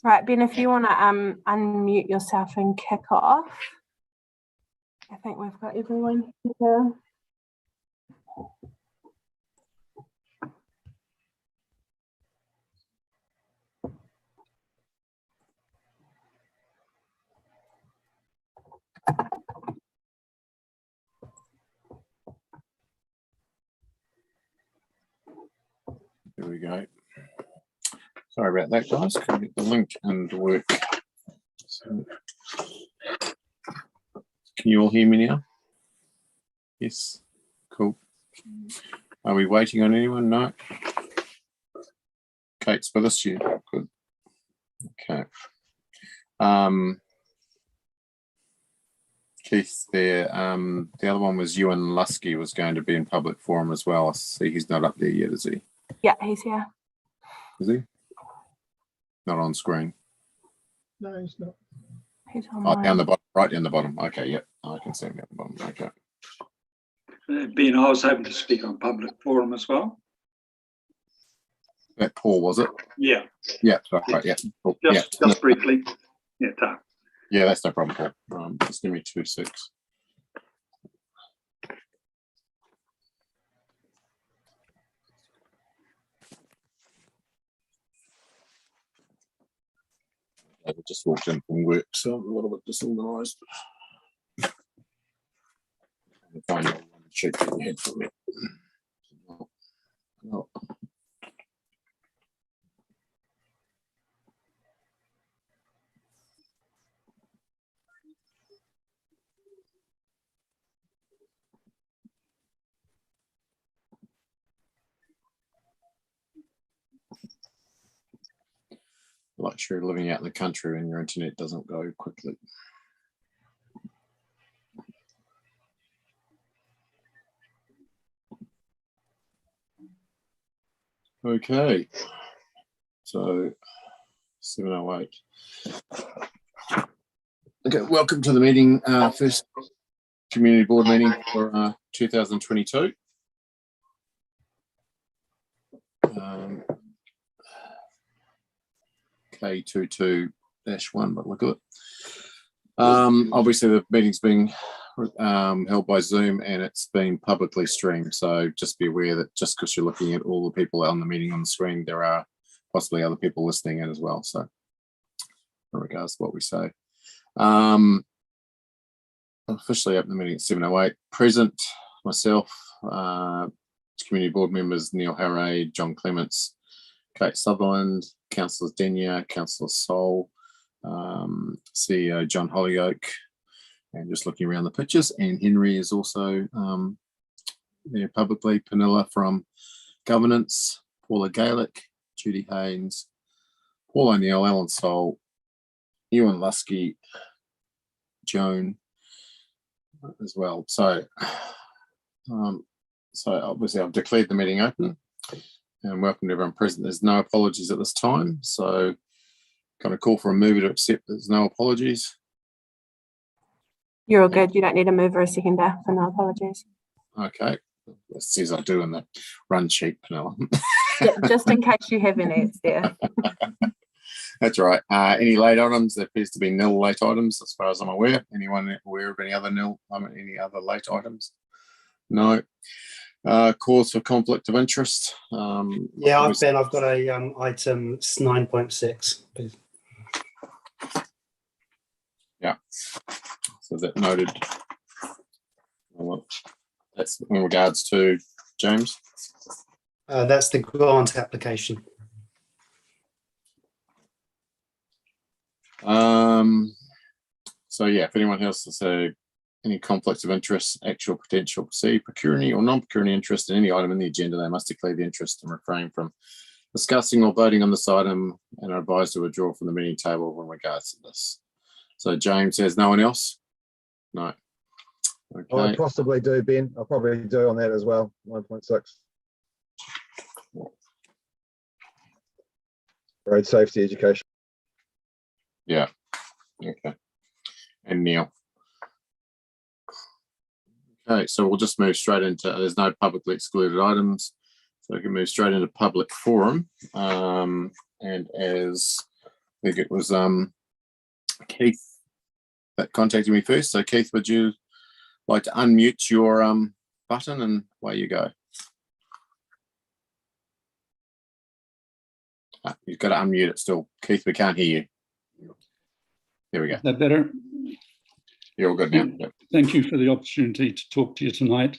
Right, Ben, if you want to unmute yourself and kick off. I think we've got everyone here. There we go. Sorry about that, guys. Can we get the link and work? So, can you all hear me now? Yes. Cool. Are we waiting on anyone? No. Kate's with us. Yeah. Good. Okay. Keith there. The other one was Ewan Lusky was going to be in public forum as well. I see he's not up there yet, is he? Yeah, he's here. Is he? Not on screen. No, he's not. He's on Down the bottom, right down the bottom. Okay, yep. I can see him at the bottom. Okay. Ben, I was hoping to speak on public forum as well. That Paul, was it? Yeah. Yeah, right, yeah. Cool. Just briefly. Yeah, yeah, that's no problem, Paul. Just give me 2 secs. I just walked in from work, so I'm a little bit disorganised. Find out one sheet that you had for me. No. Luxury of living out in the country and your internet doesn't go quickly. Okay, so 7:08. Okay, welcome to the meeting, first community board meeting for 2022. K22-1, but look at it. Obviously, the meeting's being held by Zoom and it's been publicly streamed. So just be aware that just because you're looking at all the people on the meeting on the screen, there are possibly other people listening in as well. So in regards to what we say. Officially open the meeting at 7:08. Present, myself, community board members Neil Harray, John Clements, Kate Sutherland, Councillors Denia, Councillor Sol, CEO John Hollyoake, and just looking around the pictures, and Henry is also there publicly, Panilla from Governance, Paula Gaelic, Judy Haynes, Paul O'Neill, Alan Sol, Ewan Lusky, Joan as well. So, so obviously I've declared the meeting open and welcome to everyone present. There's no apologies at this time, so kind of call for a mover to accept there's no apologies. You're all good. You don't need a mover or a seconder for no apologies. Okay, it says I do in the run sheet, Panilla. Yeah, just in case you have any, it's there. That's right. Any late items? There appears to be nil late items as far as I'm aware. Anyone aware of any other any other late items? No. Cause for conflict of interest. Yeah, I've got a item 9.6. please. Yeah. So that noted. Well, that's in regards to James. That's the grant application. So yeah, if anyone else has any conflicts of interest, actual, potential, perceived, pecuniary or non-pecuniary interest in any item in the agenda, they must declare the interest and refrain from discussing or voting on this item and are advised to withdraw from the meeting table in regards to this. So James says no one else? No. Okay. I possibly do, Ben. I'll probably do on that as well, 9.6. Road safety education. Yeah. Okay. And Neil. Okay, so we'll just move straight into, there's no publicly excluded items, so we can move straight into public forum. And as I think it was Keith that contacted me first. So Keith, would you like to unmute your button, and away you go. You've got to unmute it still. Keith, we can't hear you. There we go. Is that better? You're all good now. Yep. Thank you for the opportunity to talk to you tonight.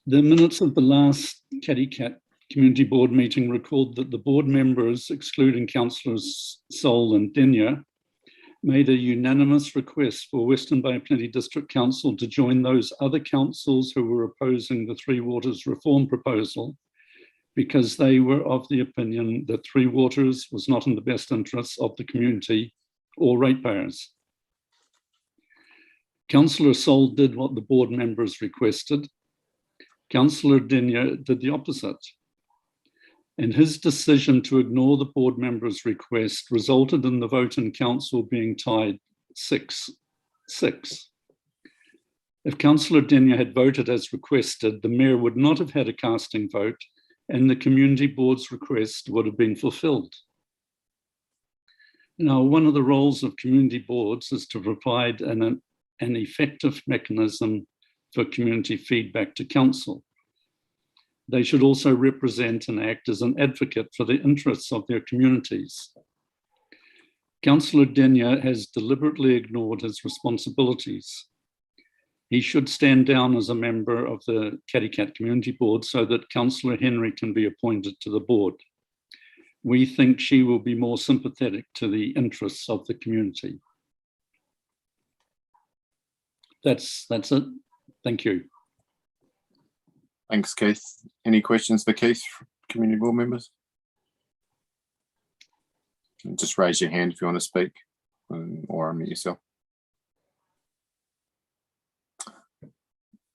The minutes of the last Katikati Community Board meeting record that the board members, excluding councillors Sol and Denya, made a unanimous request for Western Bay Plenty District Council to join those other councils who were opposing the Three Waters reform proposal, because they were of the opinion that Three Waters was not in the best interests of the community or ratepayers. Councillor Sol did what the board members requested. Councillor Denya did the opposite. And his decision to ignore the board members' request resulted in the vote in council being tied 6-6. If Councillor Denya had voted as requested, the mayor would not have had a casting vote, and the community board's request would have been fulfilled. Now, one of the roles of community boards is to provide an effective mechanism for community feedback to council. They should also represent and act as an advocate for the interests of their communities. Councillor Denya has deliberately ignored his responsibilities. He should stand down as a member of the Katikati Community Board so that Councillor Henry can be appointed to the board. We think she will be more sympathetic to the interests of the community. That's it. Thank you. Thanks, Keith. Any questions for Keith, community board members? Just raise your hand if you want to speak, or unmute yourself.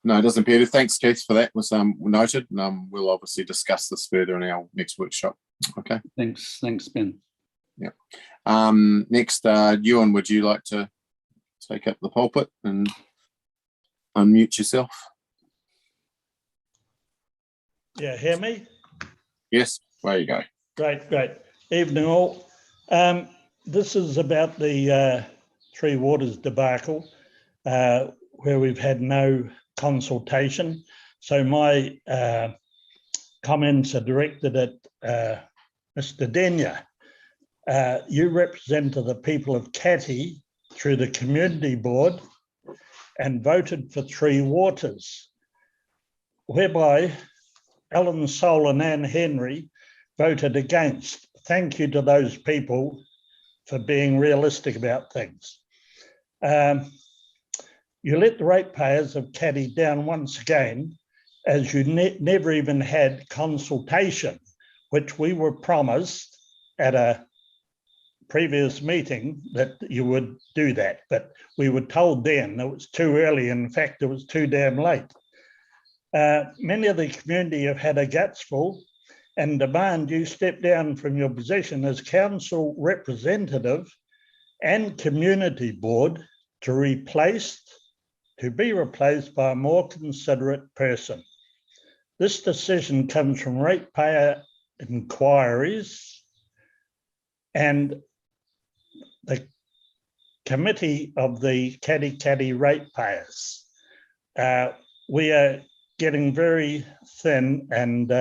No, it doesn't appear to. Thanks, Keith, for that. Was noted, and we'll obviously discuss this further in our next workshop. Okay. Thanks, Ben. Yeah. Next, Ewan, would you like to take up the pulpit and unmute yourself? Yeah, hear me? Yes, there you go. Great. Evening all. This is about the Three Waters debacle, where we've had no consultation. So my comments are directed at Mr. Denya. You represent the people of Kati through the community board and voted for Three Waters, whereby Alan Sol and Anne Henry voted against. Thank you to those people for being realistic about things. You let the ratepayers of Kati down once again, as you never even had consultation, which we were promised at a previous meeting that you would do that. But we were told then it was too early. In fact, it was too damn late. Many of the community have had a guts full and demand you step down from your position as council representative and community board to be replaced by a more considerate person. This decision comes from ratepayer inquiries and the committee of the Katikati ratepayers. We are getting very thin, and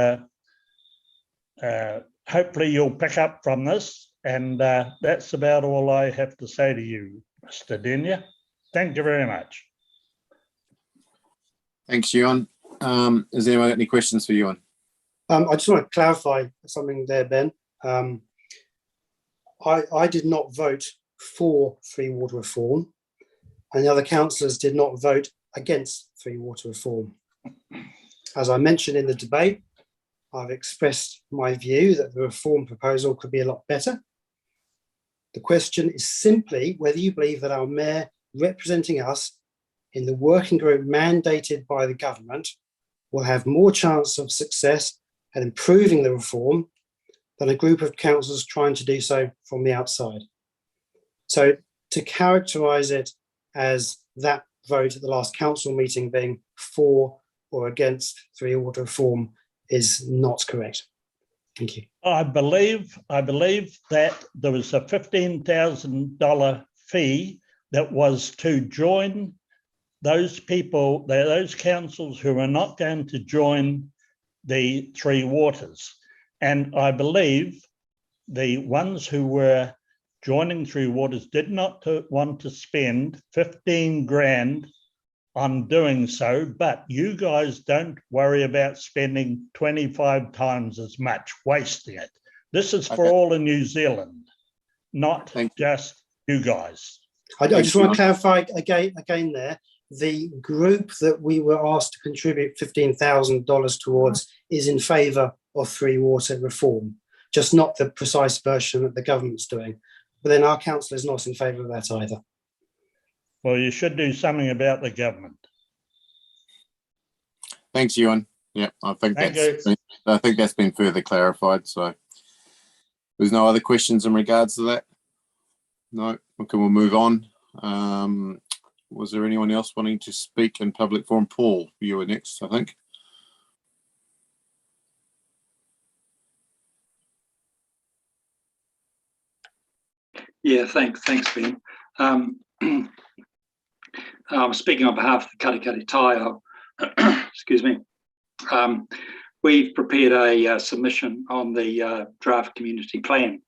hopefully you'll pick up from this. And that's about all I have to say to you, Mr. Denya. Thank you very much. Thanks, Ewan. Has anyone got any questions for Ewan? I just want to clarify something there, Ben. I did not vote for Three Water Reform, and the other councillors did not vote against Three Water Reform. As I mentioned in the debate, I've expressed my view that the reform proposal could be a lot better. The question is simply whether you believe that our mayor representing us in the working group mandated by the government will have more chance of success at improving the reform than a group of councillors trying to do so from the outside. So to characterise it as that vote at the last council meeting being for or against Three Water Reform is not correct. Thank you. I believe that there was a $15,000 fee that was to join those people, those councils who are not going to join the Three Waters. And I believe the ones who were joining Three Waters did not want to spend 15 grand on doing so, but you guys don't worry about spending 25 times as much, wasting it. This is for all in New Zealand, not just you guys. I just want to clarify again there. The group that we were asked to contribute $15,000 towards is in favour of Three Water reform, just not the precise version that the government's doing. But then our council is not in favour of that either. Well, you should do something about the government. Thanks, Ewan. Yeah, I think that's been further clarified. So there's no other questions in regards to that. No. Okay, we'll move on. Was there anyone else wanting to speak in public forum? Paul, you were next, I think. Yeah, thanks, Ben. I'm speaking on behalf of the Katikati Taio. Excuse me. We've prepared a submission on the draft community plan.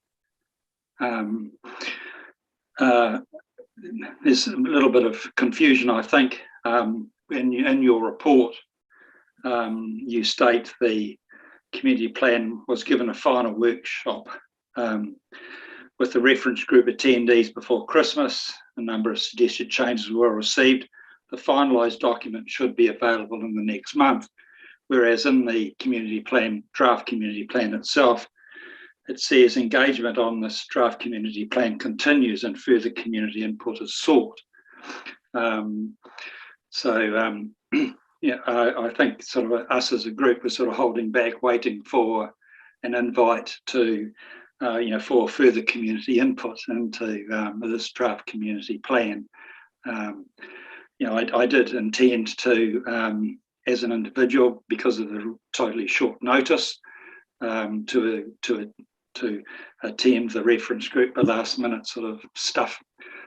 There's a little bit of confusion, I think. In your report, you state the community plan was given a final workshop with the reference group attendees before Christmas. A number of suggested changes were received. The finalised document should be available in the next month, whereas in the community plan, draft community plan itself, it says engagement on this draft community plan continues and further community input is sought. Yeah, I think sort of us as a group are sort of holding back, waiting for an invite to, for further community input into this draft community plan. I did intend to, as an individual, because of the totally short notice, to attend the reference group, but last minute sort of stuff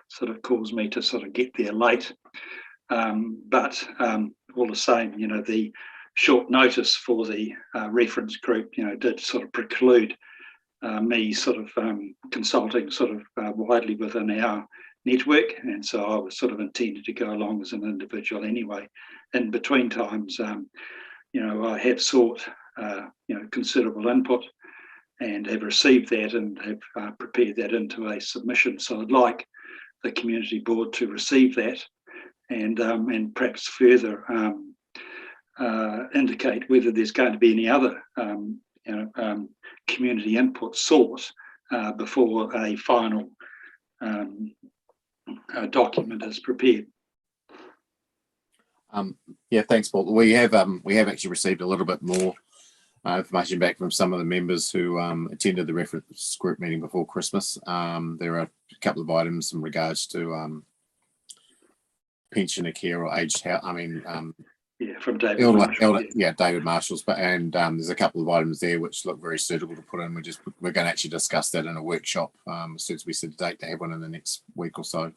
sort of caused me to sort of get there late. But all the same, the short notice for the reference group, did sort of preclude me sort of consulting sort of widely within our network, and so I was sort of intended to go along as an individual anyway. In between times, I have sought considerable input and have received that and have prepared that into a submission. So I'd like the community board to receive that and perhaps further indicate whether there's going to be any other community input sought before a final document is prepared. Yeah, thanks, Paul. We have actually received a little bit more information back from some of the members who attended the reference group meeting before Christmas. There are a couple of items in regards to pensioner care or aged health. From David Marshall. David Marshall's, and there's a couple of items there which look very suitable to put in. We're going to actually discuss that in a workshop as soon as we set a date to have one in the next week or so,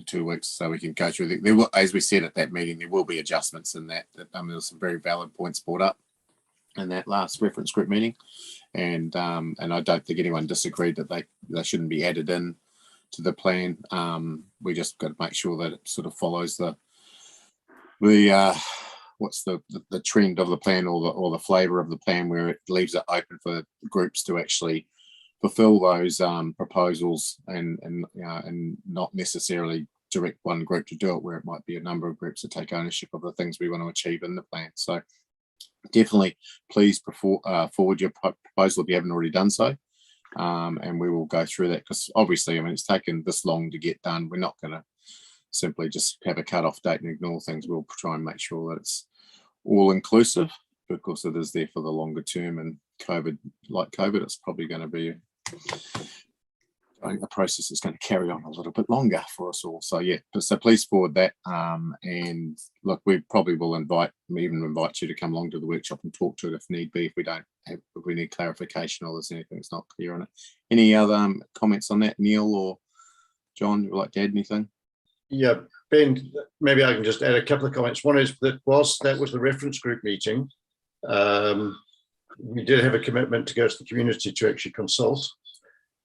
2 weeks, so we can go through there will, as we said at that meeting, there will be adjustments in that. There's some very valid points brought up in that last reference group meeting, and I don't think anyone disagreed that they shouldn't be added in to the plan. We just got to make sure that it sort of follows the what's the trend of the plan or the flavour of the plan, where it leaves it open for groups to actually fulfil those proposals and not necessarily direct one group to do it, where it might be a number of groups to take ownership of the things we want to achieve in the plan. So definitely please forward your proposal if you haven't already done so, and we will go through that, because obviously it's taken this long to get done. We're not going to simply just have a cut-off date and ignore things. We'll try and make sure that it's all inclusive, because it is there for the longer term, and COVID, it's probably going to be I think the process is going to carry on a little bit longer for us all. So yeah, so please forward that. And look, we probably will invite you to come along to the workshop and talk to it if need be, if we need clarification or there's anything that's not clear on it. Any other comments on that, Neil or John? Would you like to add anything? Yeah, Ben, maybe I can just add a couple of comments. One is that whilst that was the reference group meeting, we did have a commitment to go to the community to actually consult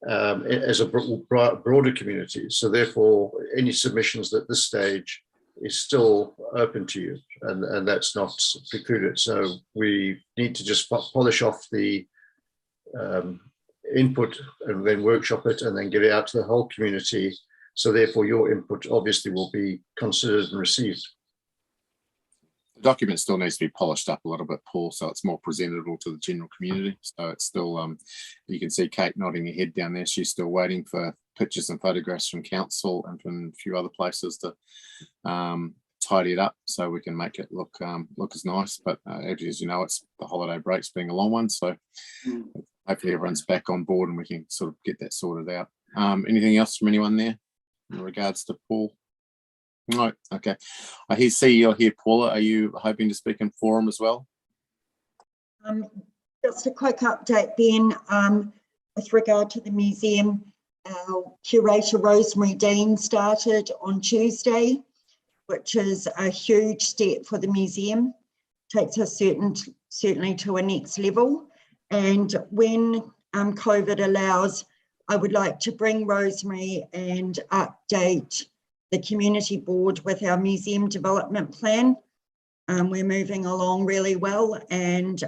as a broader community. So therefore, any submissions at this stage is still open to you, and that's not precluded. So we need to just polish off the input and then workshop it and then give it out to the whole community. So therefore, your input obviously will be considered and received. The document still needs to be polished up a little bit, Paul, so it's more presentable to the general community. So it's still, you can see Kate nodding her head down there. She's still waiting for pictures and photographs from council and from a few other places to tidy it up so we can make it look as nice. But as you know, it's the holiday breaks being a long one, so hopefully everyone's back on board and we can sort of get that sorted out. Anything else from anyone there in regards to Paul? No, okay. I see you're here, Paula. Are you hoping to speak in forum as well? Just a quick update, Ben, with regard to the museum. Our curator Rosemary Dean started on Tuesday, which is a huge step for the museum. Takes us certainly to a next level. And when COVID allows, I would like to bring Rosemary and update the community board with our museum development plan. We're moving along really well and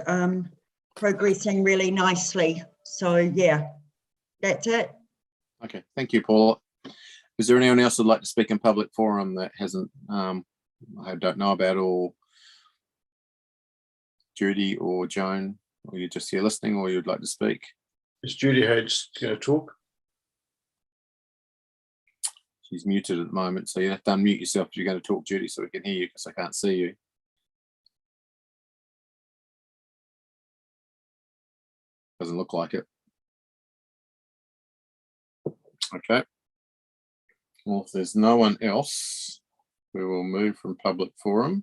progressing really nicely. So yeah, that's it. Okay, thank you, Paula. Is there anyone else who'd like to speak in public forum that hasn't, I don't know about, or Judy or Joan, or you're just here listening, or you'd like to speak? Is Judy Hayes going to talk? She's muted at the moment, so you have to unmute yourself if you're going to talk, Judy, so we can hear you, because I can't see you. Doesn't look like it. Okay. Well, if there's no one else, we will move from public forum.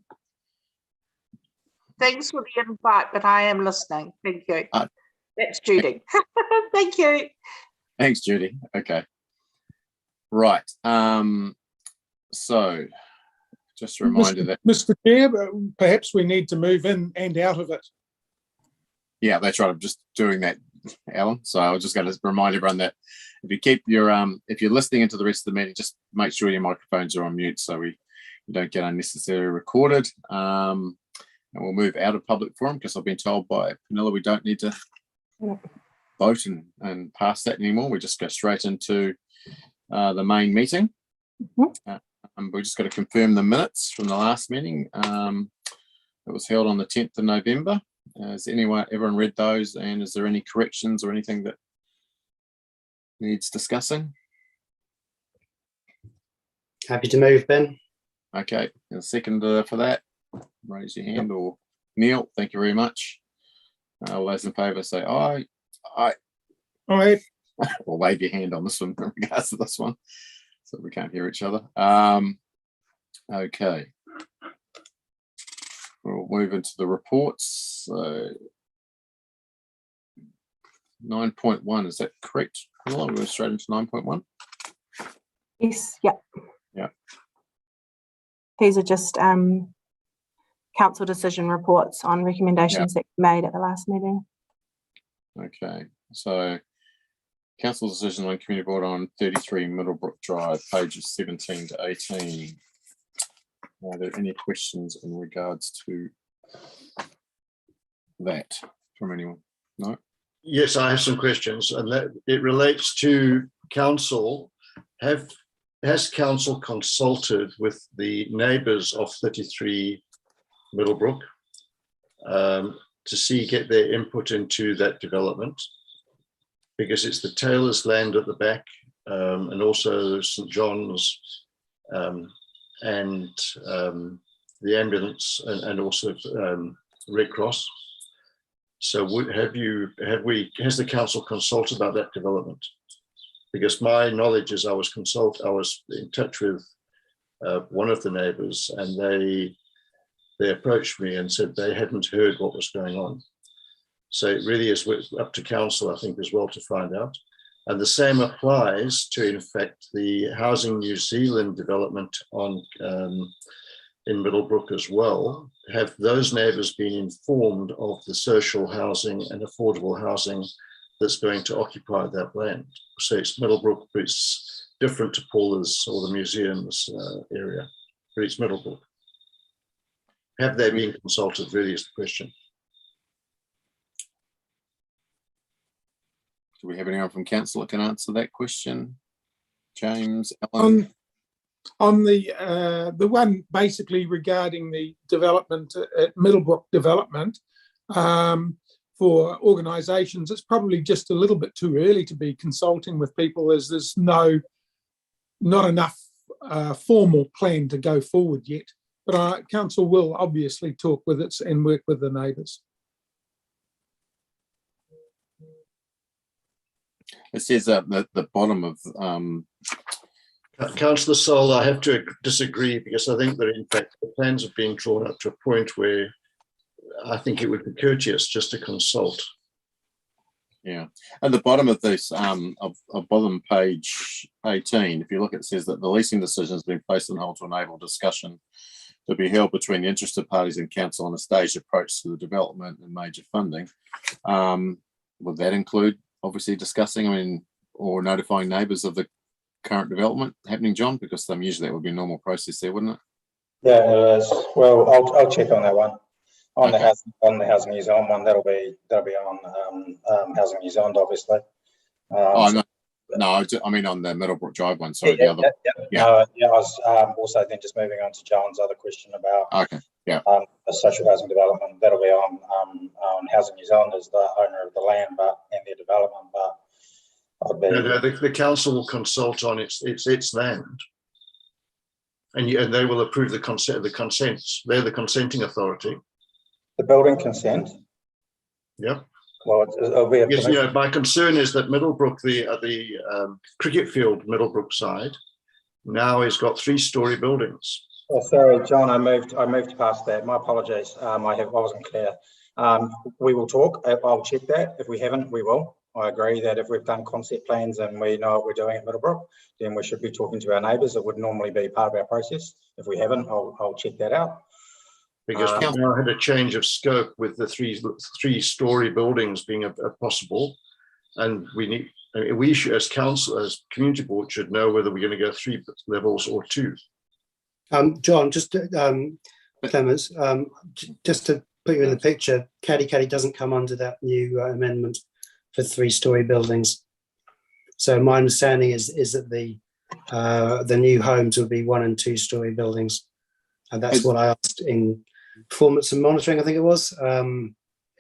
Thanks for the invite, but I am listening. Thank you. That's Judy. Thank you. Thanks, Judy. Okay. Right. So just a reminder that Mr. Chair, perhaps we need to move in and out of it. Yeah, that's right. I'm just doing that, Alan. So I was just going to remind everyone that if you keep your if you're listening into the rest of the meeting, just make sure your microphones are on mute so we don't get unnecessarily recorded. And we'll move out of public forum because I've been told by Penilla we don't need to vote and pass that anymore. We just go straight into the main meeting. We just got to confirm the minutes from the last meeting that was held on the 10th of November. Has everyone read those, and is there any corrections or anything that needs discussing? Happy to move, Ben. Okay, and a second for that, raise your hand. Or Neil, thank you very much. All those in favour say aye. Aye. Aye. Or wave your hand on this one in regards to this one, so we can't hear each other. Okay, we'll move into the reports. So 9.1, is that correct? We'll go straight into 9.1. Yes, yeah. Yeah. These are just council decision reports on recommendations that were made at the last meeting. Okay, so council decision on community board on 33 Middlebrook Drive, pages 17 to 18. Are there any questions in regards to that from anyone? No? Yes, I have some questions, and that it relates to council. Has council consulted with the neighbours of 33 Middlebrook to get their input into that development? Because it's the Taylor's land at the back, and also St John's and the ambulance and also Red Cross. So has the council consulted about that development? because my knowledge is I was in touch with one of the neighbours, and they approached me and said they hadn't heard what was going on. So it really is up to council, I think, as well to find out. And the same applies to, in fact, the Housing New Zealand development in Middlebrook as well. Have those neighbours been informed of the social housing and affordable housing that's going to occupy that land? So it's Middlebrook, but it's different to Paula's or the museum's area, but it's Middlebrook. Have they been consulted, really, is the question. Do we have anyone from council that can answer that question? James, Alan? On the one basically regarding the development at Middlebrook development, for organisations, it's probably just a little bit too early to be consulting with people, as there's not enough formal plan to go forward yet. But council will obviously talk with it and work with the neighbours. It says at the bottom of Councillor Sol, I have to disagree, because I think that in fact the plans have been drawn up to a point where I think it would be courteous just to consult. Yeah, at the bottom of this, of bottom page 18, if you look, it says that the leasing decision has been placed on hold to enable discussion to be held between the interested parties and council on a staged approach to the development and major funding. Would that include obviously discussing, or notifying neighbours of the current development happening, John? Because usually that would be a normal process there, wouldn't it? Yeah, it is. Well, I'll check on that one. On the Housing New Zealand one, that'll be on Housing New Zealand, obviously. No, I mean on the Middlebrook Drive one. Sorry, the other. Yeah. I was also then just moving on to John's other question about the social housing development. That'll be on Housing New Zealand as the owner of the land, and their development. But the council will consult on its land, and they will approve the consents. They're the consenting authority. The building consent. Yep. Well, it'll be because my concern is that Middlebrook, the cricket field Middlebrook side, now has got 3-storey buildings. Oh, sorry, John, I moved past that. My apologies. I wasn't clear. We will talk. I'll check that. If we haven't, we will. I agree that if we've done concept plans and we know what we're doing at Middlebrook, then we should be talking to our neighbours. It would normally be part of our process. If we haven't, I'll check that out. Because we now had a change of scope with the three-storey buildings being a possible, and we should, as council, as community board, should know whether we're going to go 3 levels or 2. John, just Clements, just to put you in the picture, Katikati doesn't come under that new amendment for 3-storey buildings. So my understanding is that the new homes will be 1- and 2-storey buildings, and that's what I asked in performance and monitoring, I think it was.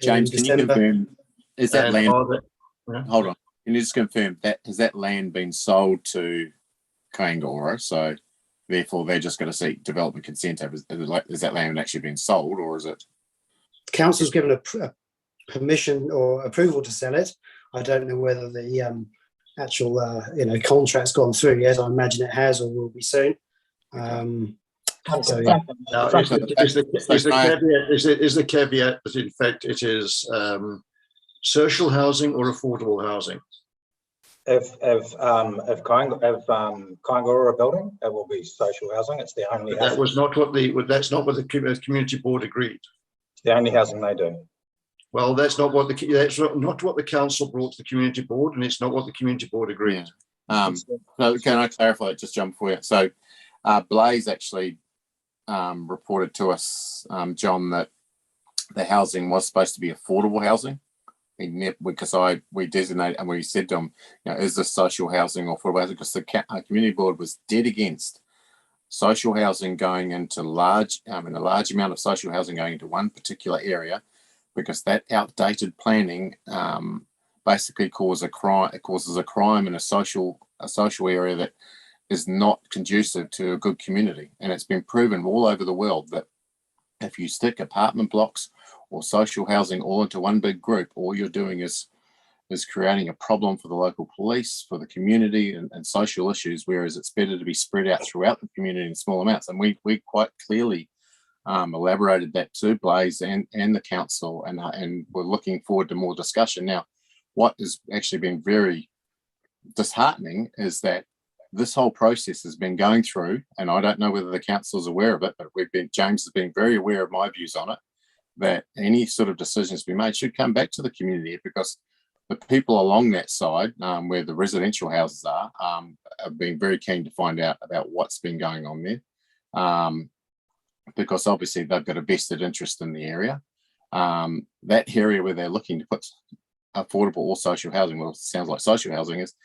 James, can you confirm, is that land, hold on, can you just confirm that, has that land been sold to Kaingora? So therefore they're just going to seek development consent. Is that land actually been sold, or is it? Council's given a permission or approval to sell it. I don't know whether the actual contract's gone through yet. I imagine it has or will be soon. So, yeah. Now, is the caveat that in fact it is social housing or affordable housing? If Kaingora building, it will be social housing. It's the only. That was not what that's not what the community board agreed. It's the only housing they do. Well, that's not what the council brought to the community board, and it's not what the community board agreed. So can I clarify? Just jump for you. So Blaze actually reported to us, John, that the housing was supposed to be affordable housing, because we designated and we said to him, is this social housing or affordable housing? Because the community board was dead against social housing going into a large amount of social housing going into one particular area, because that outdated planning basically causes a crime in a social area that is not conducive to a good community. And it's been proven all over the world that if you stick apartment blocks or social housing all into one big group, all you're doing is is creating a problem for the local police, for the community, and social issues, whereas it's better to be spread out throughout the community in small amounts. And we quite clearly elaborated that to Blaze and the council, and we're looking forward to more discussion. Now, what has actually been very disheartening is that this whole process has been going through, and I don't know whether the council is aware of it, but James has been very aware of my views on it, that any sort of decisions be made should come back to the community, because the people along that side, where the residential houses are, have been very keen to find out about what's been going on there, because obviously they've got a vested interest in the area. That area where they're looking to put affordable or social housing, well, it sounds like social housing, is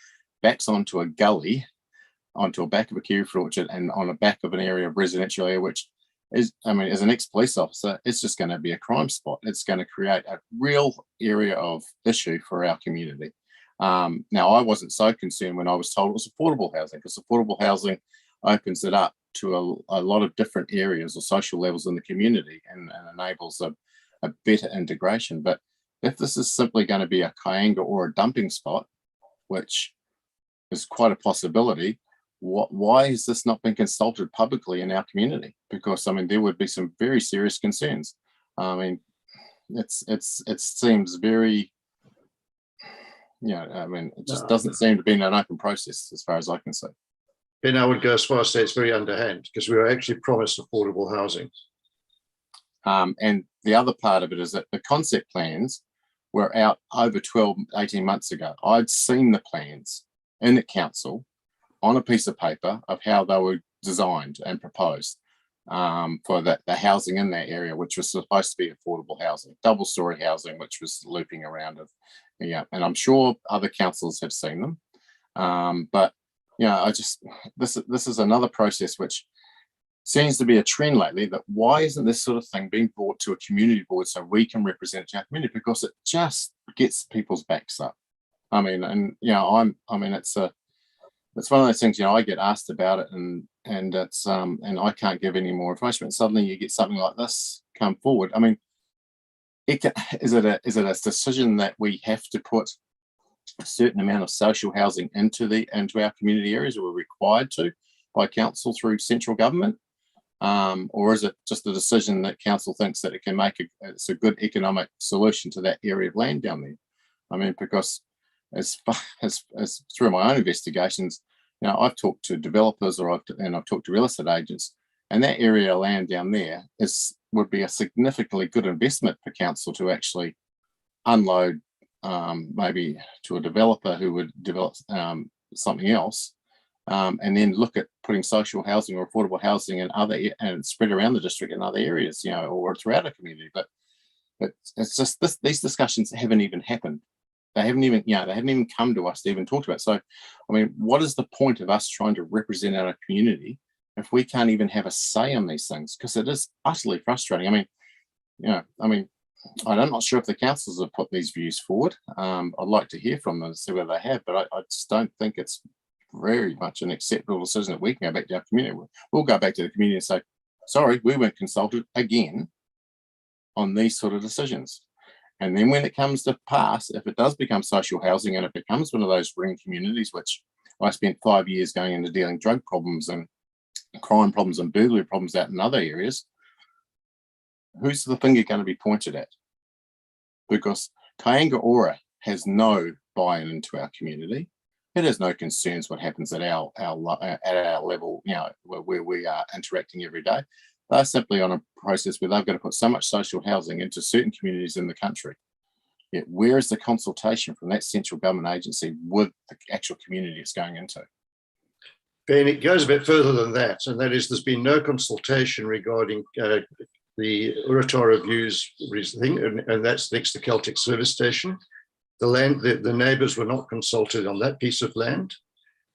backs onto a gully, onto a back of a kiwi fruit orchard, and on the back of an area of residential area, which is, I mean, as an ex-police officer, it's just going to be a crime spot. It's going to create a real area of issue for our community. Now, I wasn't so concerned when I was told it was affordable housing, because affordable housing opens it up to a lot of different areas or social levels in the community, and enables a better integration. But if this is simply going to be a kayanga or a dumping spot, which is quite a possibility, why has this not been consulted publicly in our community? Because, I mean, there would be some very serious concerns. I mean, it seems very, I mean, it just doesn't seem to be an open process as far as I can see. Ben, I would go as far as say it's very underhand, because we were actually promised affordable housing. And the other part of it is that the concept plans were out over 18 months ago. I'd seen the plans in the council on a piece of paper of how they were designed and proposed for the housing in that area, which was supposed to be affordable housing, double-story housing, which was looping around. And I'm sure other councils have seen them. But this is another process which seems to be a trend lately, that why isn't this sort of thing being brought to a community board so we can represent our community? Because it just gets people's backs up. I mean, and it's one of those things, I get asked about it, and it's and I can't give any more information, but suddenly you get something like this come forward. I mean, is it a decision that we have to put a certain amount of social housing into our community areas, or we're required to by council through central government? Or is it just a decision that council thinks that it can make it's a good economic solution to that area of land down there? I mean, because as through my own investigations, I've talked to developers, I've talked to real estate agents, and that area of land down there would be a significantly good investment for council to actually unload, maybe to a developer who would develop something else, and then look at putting social housing or affordable housing and spread around the district in other areas, or throughout a community. But it's just these discussions haven't even happened. They haven't even come to us to even talk about. So, I mean, what is the point of us trying to represent our community if we can't even have a say on these things? Because it is utterly frustrating. I mean, I'm not sure if the councils have put these views forward. I'd like to hear from them and see whether they have, but I just don't think it's very much an acceptable decision that we can go back to our community. We'll go back to the community and say, sorry, we weren't consulted again on these sort of decisions. And then when it comes to pass, if it does become social housing and it becomes one of those ring communities, which I spent 5 years going into dealing drug problems and crime problems and burglary problems out in other areas, who's the finger going to be pointed at? Because Kayanga Ora has no buy-in into our community. It has no concerns what happens at our level, where we are interacting every day. They're simply on a process where they've got to put so much social housing into certain communities in the country. Yet where is the consultation from that central government agency with the actual community it's going into? Ben, it goes a bit further than that, and that is there's been no consultation regarding the Uratara Views thing, and that's next to Celtic Service Station. The neighbours were not consulted on that piece of land.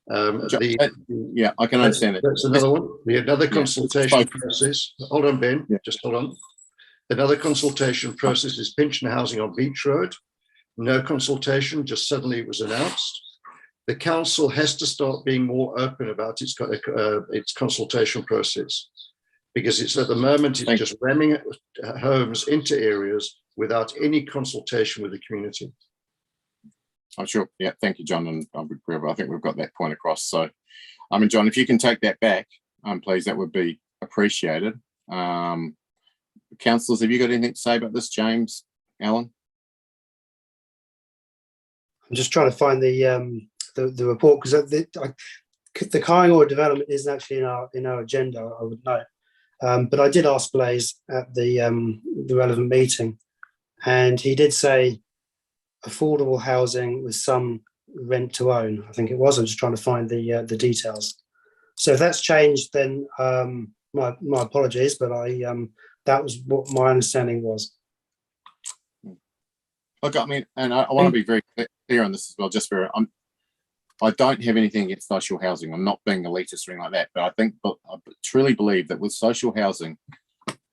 I can understand it. That's another one. We had another consultation process. Hold on, Ben. Yeah. Just hold on. Another consultation process is pension housing on Beach Road. No consultation, just suddenly it was announced. The council has to start being more open about its consultation process, because it's at the moment it's just ramming homes into areas without any consultation with the community. I'm sure. Yeah, thank you, John. And I think we've got that point across. So, I mean, John, if you can take that back, please, that would be appreciated. Councillors, have you got anything to say about this, James, Alan? I'm just trying to find the report, because the Kying Order development isn't actually in our agenda, I would note. But I did ask Blaise at the relevant meeting, and he did say affordable housing with some rent to own, I think it was. I'm just trying to find the details. So if that's changed, then my apologies, but that was what my understanding was. Look, I mean, and I want to be very clear on this as well, just for I don't have anything against social housing. I'm not being elitist or anything like that, but I truly believe that with social housing,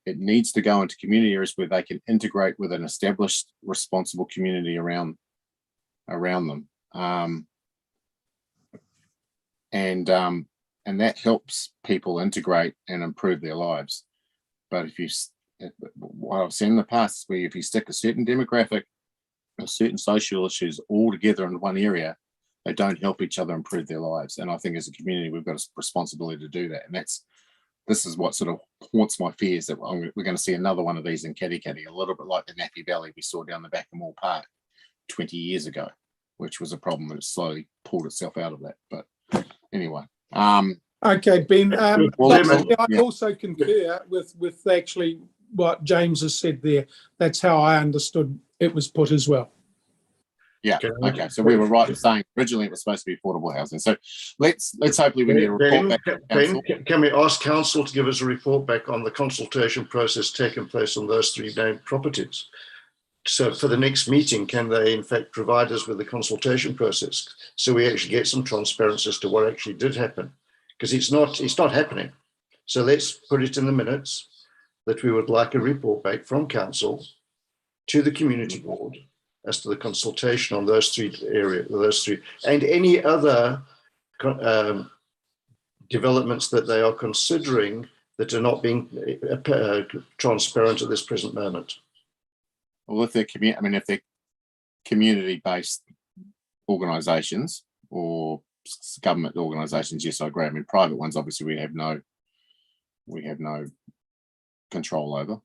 it needs to go into community areas where they can integrate with an established, responsible community around them, and that helps people integrate and improve their lives. But what I've seen in the past is where if you stick a certain demographic or certain social issues all together in one area, they don't help each other improve their lives. And I think as a community, we've got a responsibility to do that. And this is what sort of haunts my fears, that we're going to see another one of these in Katikati, a little bit like the Nappy Valley we saw down the back of Moore Park 20 years ago, which was a problem, and it slowly pulled itself out of that. But anyway. Okay, Ben. I yeah. also concur with actually what James has said there. That's how I understood it was put as well. Yeah. Okay. So we were right in saying originally it was supposed to be affordable housing. So let's hopefully we need a report back. Ben, can we ask council to give us a report back on the consultation process taking place on those 3 named properties? So for the next meeting, can they in fact provide us with the consultation process so we actually get some transparency as to what actually did happen? Because it's not happening. So let's put it in the minutes that we would like a report back from council to the community board as to the consultation on those 3 areas, and any other developments that they are considering that are not being transparent at this present moment. Well, if they're community-based organisations or government organisations, yes, I agree. I mean, private ones, obviously, we have no control over.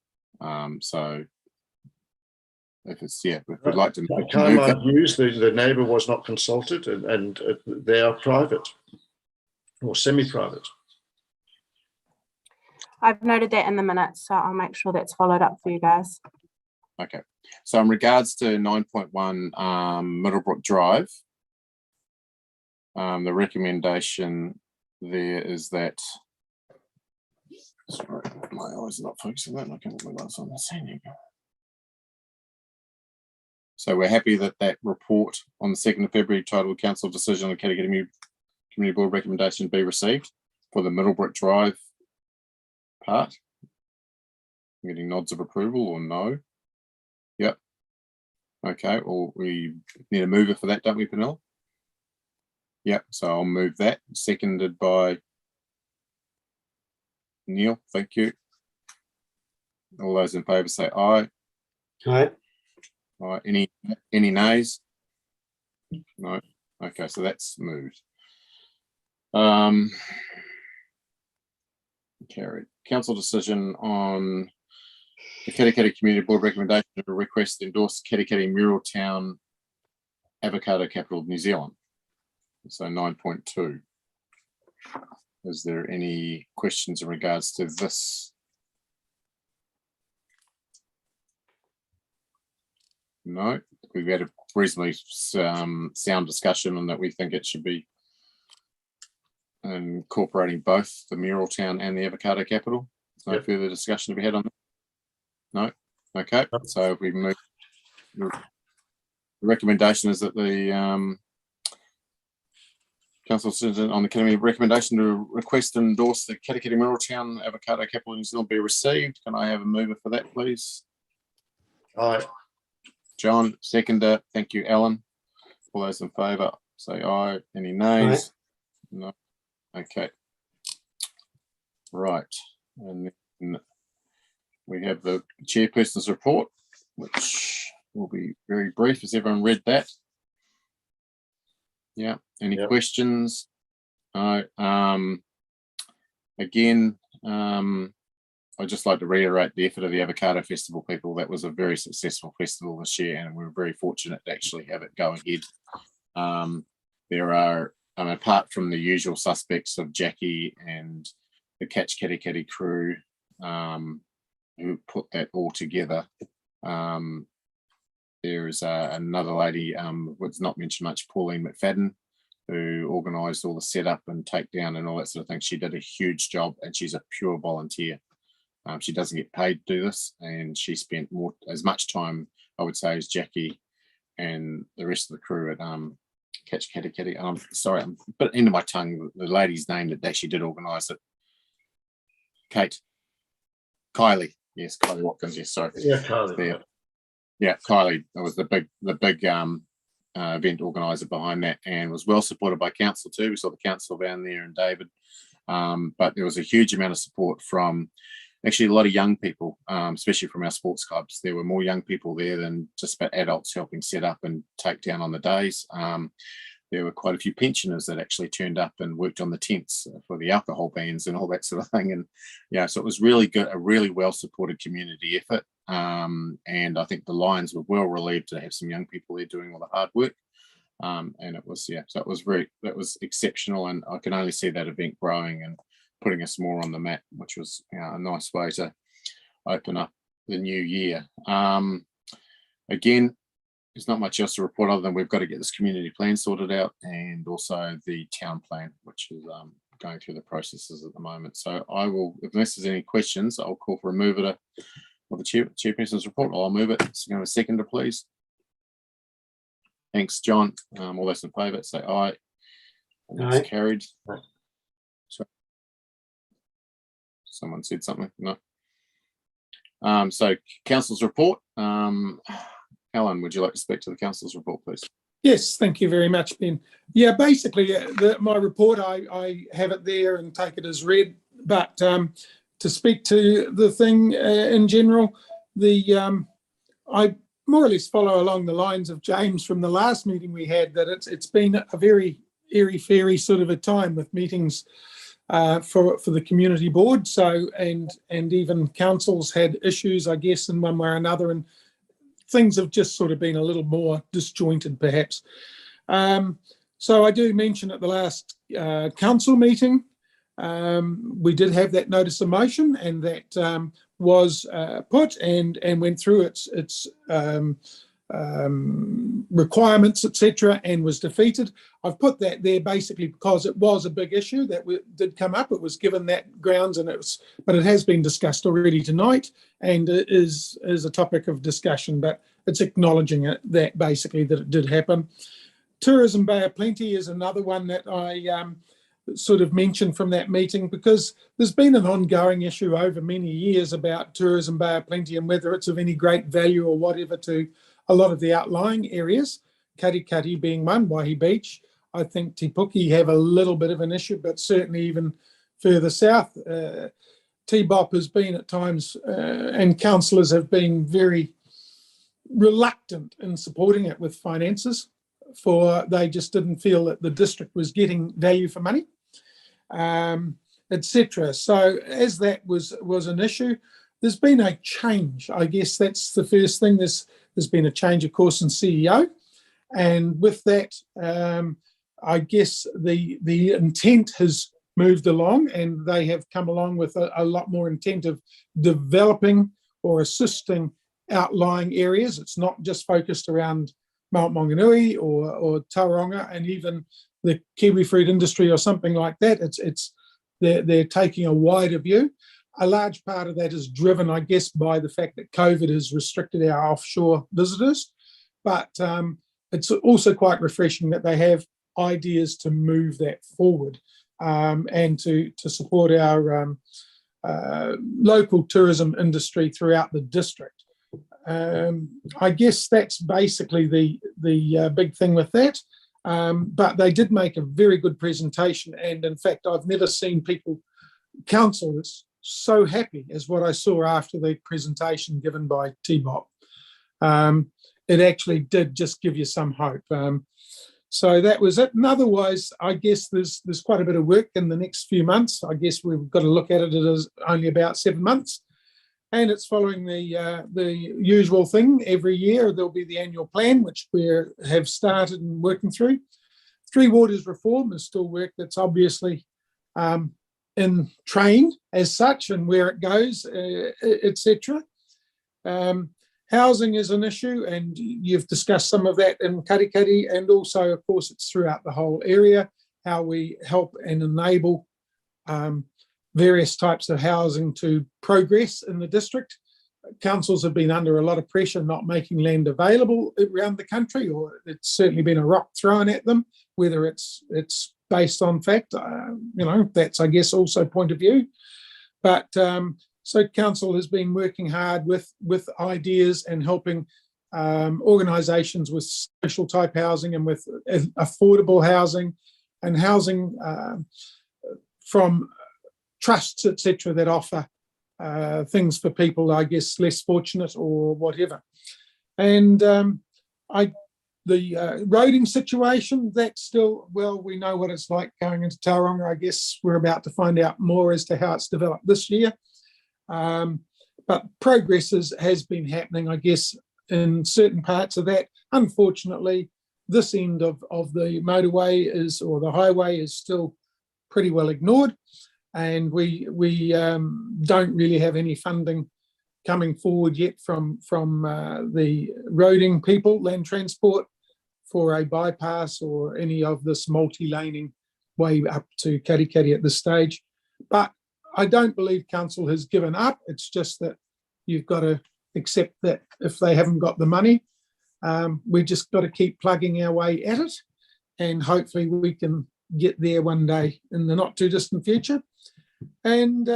So if it's if we'd like to move that. News, the neighbour was not consulted, and they are private or semi-private. I've noted that in the minutes, so I'll make sure that's followed up for you guys. Okay. So in regards to 9.1 Middlebrook Drive, the recommendation there is that. Sorry, my eyes are not focusing on that. I can't remember what's on the scene. So we're happy that report on the 2nd of February titled Council Decision on Katikati Community Board Recommendation be received for the Middlebrook Drive part. I'm getting nods of approval or no. Yep. Okay, well, we need a mover for that, don't we, Penel? Yep, so I'll move that. Seconded by Neil, thank you. All those in favour say aye. Aye. All right, any nays? No. Okay, so that's moved. Carried. Council decision on the Katikati Community Board recommendation to request to endorse Katikati Mural Town Avocado Capital of New Zealand. So 9.2. Is there any questions in regards to this? No, we've had a reasonably sound discussion on that. We think it should be incorporating both the Mural Town and the Avocado Capital. No further discussion to be had on that? No? Okay, so if we move, the recommendation is that the council decision on the committee recommendation to request and endorse the Katikati Mural Town Avocado Capital of New Zealand be received. Can I have a mover for that, please? Aye. John, seconder. Thank you, Alan. All those in favour say aye. Any nays? Aye. No. Okay. Right. And then we have the chairperson's report, which will be very brief. Has everyone read that? Yeah. Any Yep. questions? No. Again, I'd just like to reiterate the effort of the Avocado Festival people. That was a very successful festival this year, and we were very fortunate to actually have it go ahead. There are, apart from the usual suspects of Jackie and the Katikati crew, who put that all together, there is another lady, was not mentioned much, Pauline Mcfadden, who organised all the setup and takedown and all that sort of thing. She did a huge job, and she's a pure volunteer. She doesn't get paid to do this, and she spent as much time, I would say, as Jackie and the rest of the crew at Katikati. I'm sorry, I'm a bit into my tongue. The lady's name that actually did organise it, Kylie. Yes, Kylie Watkins. Yes, sorry. Yeah, Kylie. There. Yeah, Kylie. That was the big event organizer behind that, and was well supported by council too. We saw the council down there and David, but there was a huge amount of support from actually a lot of young people, especially from our sports clubs. There were more young people there than just about adults helping set up and take down on the days. There were quite a few pensioners that actually turned up and worked on the tents for the alcohol bans and all that sort of thing. And yeah, so it was really good, a really well supported community effort. And I think the Lions were well relieved to have some young people there doing all the hard work. And it was, yeah, so that was exceptional. And I can only see that event growing and putting us more on the map, which was, you know, a nice way to open up the new year. Again, there's not much else to report other than we've got to get this community plan sorted out, and also the town plan, which is going through the processes at the moment. So I will, unless there's any questions, I'll call for a mover of the chairperson's report. I'll move it. So going to seconder, please. Thanks, John. All those in favour, say aye. And that's carried. Sorry. Someone said something. No. So council's report. Alan, would you like to speak to the council's report, please? Yes, thank you very much, Ben. Yeah, basically, my report, I have it there and take it as read. But to speak to the thing in general, I more or less follow along the lines of James from the last meeting we had, that it's been a very airy-fairy sort of a time with meetings for the community board. So and even councils had issues, I guess, in one way or another, and things have just sort of been a little more disjointed, perhaps. So I do mention at the last council meeting, we did have that notice of motion, and that was put and went through its requirements, etc., and was defeated. I've put that there basically because it was a big issue that did come up. It was given that grounds, but it has been discussed already tonight, and it is a topic of discussion. But it's acknowledging that basically that it did happen. Tourism Bay of Plenty is another one that I sort of mentioned from that meeting, because there's been an ongoing issue over many years about Tourism Bay of Plenty and whether it's of any great value or whatever to a lot of the outlying areas, Katikati being one, Waihi Beach. I think Te Puke have a little bit of an issue, but certainly even further south, T-Bop has been at times, and councillors have been very reluctant in supporting it with finances, for they just didn't feel that the district was getting value for money, etc. So as that was an issue, there's been a change. I guess that's the first thing. There's been a change, of course, in CEO, and with that, I guess the intent has moved along, and they have come along with a lot more intent of developing or assisting outlying areas. It's not just focused around Mount Maunganui or Tauranga and even the kiwi fruit industry or something like that. They're taking a wider view. A large part of that is driven, I guess, by the fact that COVID has restricted our offshore visitors, but it's also quite refreshing that they have ideas to move that forward, and to support our local tourism industry throughout the district. I guess that's basically the big thing with that. But they did make a very good presentation, and in fact, I've never seen councillors so happy as what I saw after the presentation given by T-Bop. It actually did just give you some hope. So that was it. And otherwise, I guess there's quite a bit of work in the next few months. I guess we've got to look at it as only about 7 months. And it's following the usual thing. Every year there'll be the annual plan, which we have started and working through. Three Waters reform is still work that's obviously in train as such, and where it goes, etc. Housing is an issue, and you've discussed some of that in Katikati, and also, of course, it's throughout the whole area, how we help and enable various types of housing to progress in the district. Councils have been under a lot of pressure not making land available around the country, or it's certainly been a rock thrown at them, whether it's based on fact, that's, I guess, also point of view. But so council has been working hard with ideas and helping organisations with social type housing and with affordable housing and housing from trusts, etc., that offer things for people, I guess, less fortunate or whatever. And the roading situation, that's still, well, we know what it's like going into Tauranga. I guess we're about to find out more as to how it's developed this year. But progress has been happening, I guess, in certain parts of that. Unfortunately, this end of the motorway or the highway is still pretty well ignored. And we don't really have any funding coming forward yet from the roading people, land transport, for a bypass or any of this multi-laning way up to Katikati at this stage. But I don't believe council has given up. It's just that you've got to accept that if they haven't got the money, we just got to keep plugging our way at it, and hopefully we can get there one day in the not too distant future. And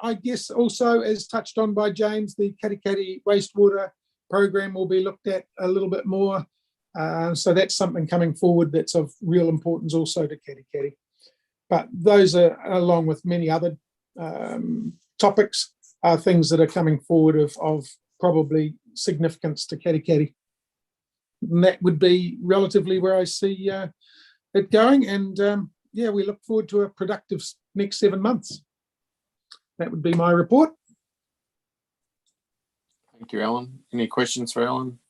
I guess also, as touched on by James, the Katikati wastewater program will be looked at a little bit more. So that's something coming forward that's of real importance also to Katikati. But those are, along with many other topics, are things that are coming forward of probably significance to Katikati. And that would be relatively where I see it going. And yeah, we look forward to a productive next 7 months. That would be my report. Thank you, Alan. Any questions for Alan?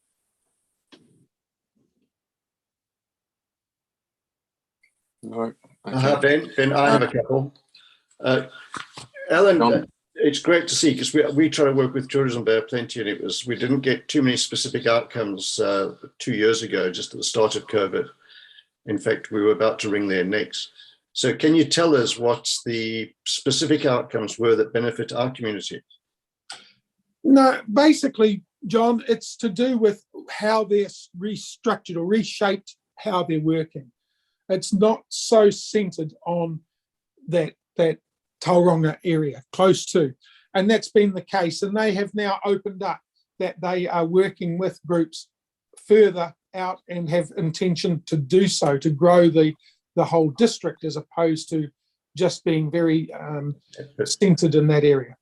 No. Okay. Ben, I have a couple. Alan, it's great to see, because we try to work with Tourism Bear plenty, and we didn't get too many specific outcomes 2 years ago, just at the start of COVID. In fact, we were about to wring their necks. So can you tell us what the specific outcomes were that benefit our community? No, basically, John, it's to do with how they're restructured or reshaped, how they're working. It's not so centred on that Tauranga area, close to. And that's been the case. And they have now opened up that they are working with groups further out and have intention to do so, to grow the whole district, as opposed to just being very centred in that area.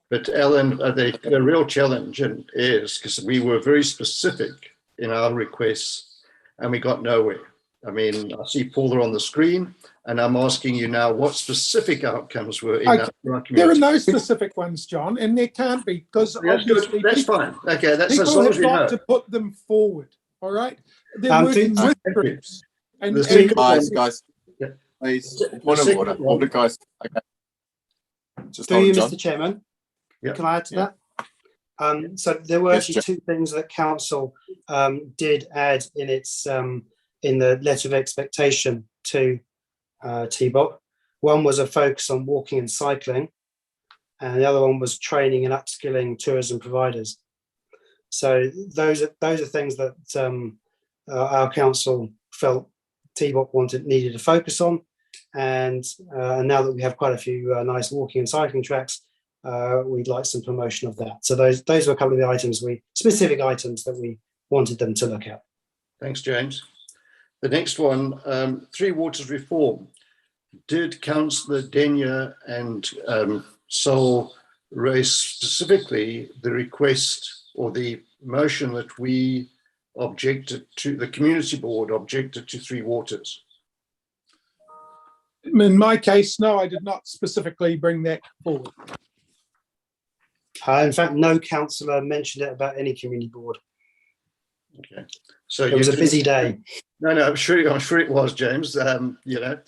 But Alan, the real challenge is, because we were very specific in our requests and we got nowhere. I mean, I see Paula on the screen, and I'm asking you now what specific outcomes were in that community. There are no specific ones, John, and there can't be, because obviously that's fine. Okay, that's as people long have as we got know. to put them forward. All right, they're working with groups. And guys, please, point of order, guys. Okay. Just do you, Mr. Chairman? Yep. Can I add to that? So there were actually two things that council did add in its in the letter of expectation to TBOC. One was a focus on walking and cycling, and the other one was training and upskilling tourism providers. So those are things that our council felt TBOC needed to focus on, and now that we have quite a few nice walking and cycling tracks, we'd like some promotion of that. So those were a couple of the specific items that we wanted them to look at. Thanks, James. The next one, Three Waters reform. Did Councillor Denyer and Sol raise specifically the request or the motion that we objected to, the community board objected to Three Waters? In my case, no, I did not specifically bring that forward. In fact, no councillor mentioned it about any community board. Okay, so It was a busy day. No, I'm sure it was, James. You know,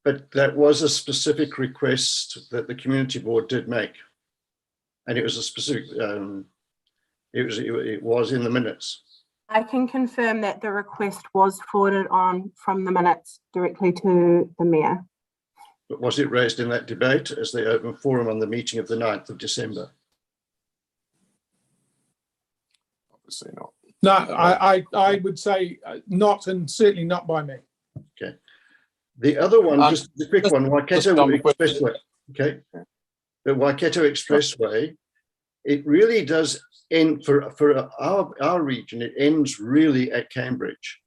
but that was a specific request that the community board did make, and it was a specific. It was in the minutes. I can confirm that the request was forwarded on from the minutes directly to the Mayor. But was it raised in that debate as the open forum on the meeting of the 9th of December? Obviously not. No, I would say not, and certainly not by me. Okay. The other one, just a quick one, Waikato Expressway. Okay. The Waikato Expressway, it really does end for our region. It ends really at Cambridge.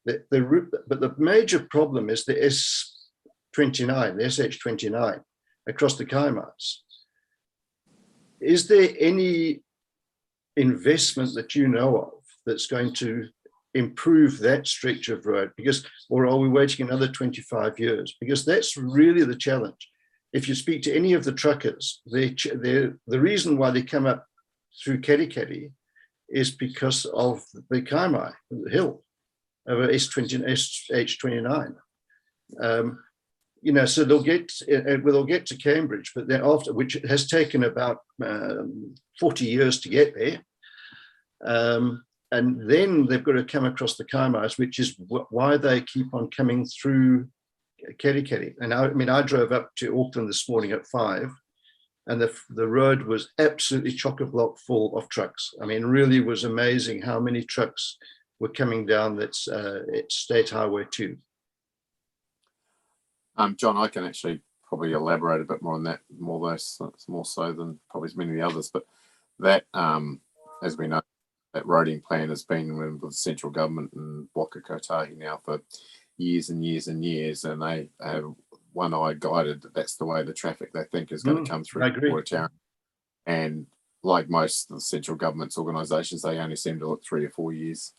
But the major problem is the S29, the SH29 across the Kaimais. Is there any investment that you know of that's going to improve that stretch of road? Because, or are we waiting another 25 years? Because that's really the challenge. If you speak to any of the truckers, the reason why they come up through Katikati is because of the Kaimai, the hill over SH29. You know, so they'll get to Cambridge, but then after, which has taken about 40 years to get there. And then they've got to come across the Kaimais, which is why they keep on coming through Katikati. And I drove up to Auckland this morning at 5, and the road was absolutely chock-a-block full of trucks. I mean, really was amazing how many trucks were coming down that's State Highway 2. John, I can actually probably elaborate a bit more on that, more so than probably as many of the others. But that, as we know, that roading plan has been with the central government and Waka Kotahi now for years and years and years, and they have one-eyed guided that that's the way the traffic they think is going to come through Watertown. And like most of the central government's organisations, they only seem to look 3 or 4 years,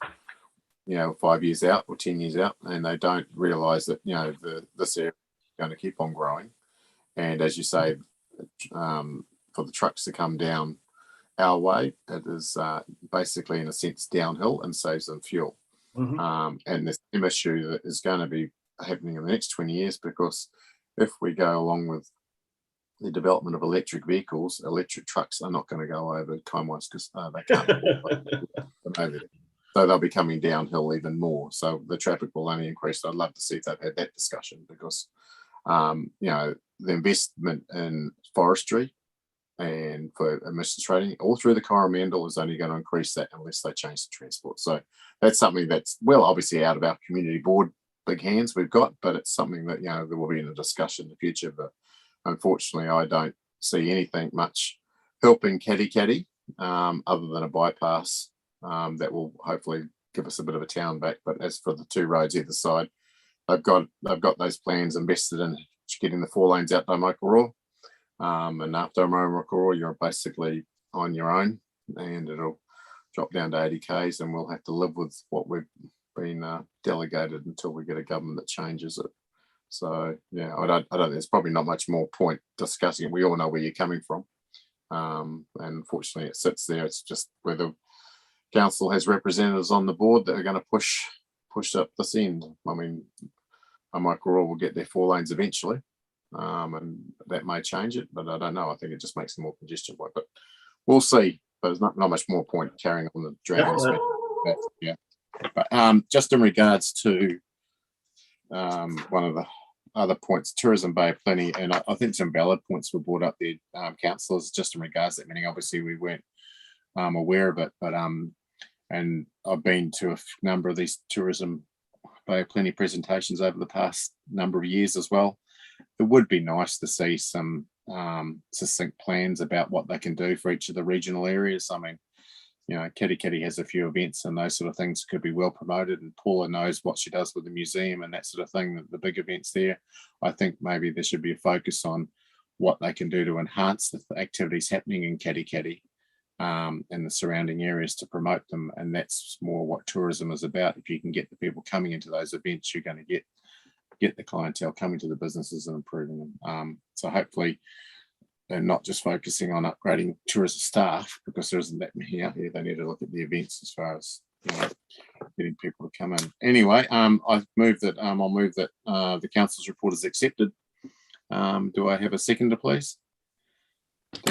5 years out or 10 years out, and they don't realise that this area is going to keep on growing. And as you say, for the trucks to come down our way, it is basically in a sense downhill and saves them fuel. And this issue that is going to be happening in the next 20 years, because if we go along with the development of electric vehicles, electric trucks are not going to go over Kaimais because they can't. So they'll be coming downhill even more. So the traffic will only increase. I'd love to see if they've had that discussion, because the investment in forestry and for emissions trading all through the Coromandel is only going to increase that unless they change the transport. So that's something that's, well, obviously out of our community board big hands we've got, but it's something that, there will be in a discussion in the future. But unfortunately, I don't see anything much helping Katikati other than a bypass that will hopefully give us a bit of a town back. But as for the 2 roads either side, they've got those plans invested in getting the 4 lanes out by Mokoroa. And after Mokoroa, you're basically on your own, and it'll drop down to 80 Ks, and we'll have to live with what we've been delegated until we get a government that changes it. So yeah, I don't. There's probably not much more point discussing it. We all know where you're coming from, and unfortunately, it sits there. It's just whether council has representatives on the board that are going to push up this end. I mean, Mokoroa will get their 4 lanes eventually, and that may change it, but I don't know. I think it just makes it more congestion point, but we'll see. But there's not much more point carrying on the dragon. Yeah. But just in regards to one of the other points, Tourism Bay plenty, and I think some valid points were brought up there, councillors, just in regards to that meeting. Obviously, we weren't aware of it, but and I've been to a number of these Tourism Bay plenty presentations over the past number of years as well. It would be nice to see some succinct plans about what they can do for each of the regional areas. I mean, Katikati has a few events and those sort of things could be well promoted, and Paula knows what she does with the museum and that sort of thing, the big events there. I think maybe there should be a focus on what they can do to enhance the activities happening in Katikati, in the surrounding areas to promote them. And that's more what tourism is about. If you can get the people coming into those events, you're going to get the clientele coming to the businesses and improving them. So hopefully they're not just focusing on upgrading tourism staff, because there isn't that many out here. They need to look at the events as far as, you know, getting people to come in. Anyway, I'll move that the council's report is accepted. Do I have a seconder, please?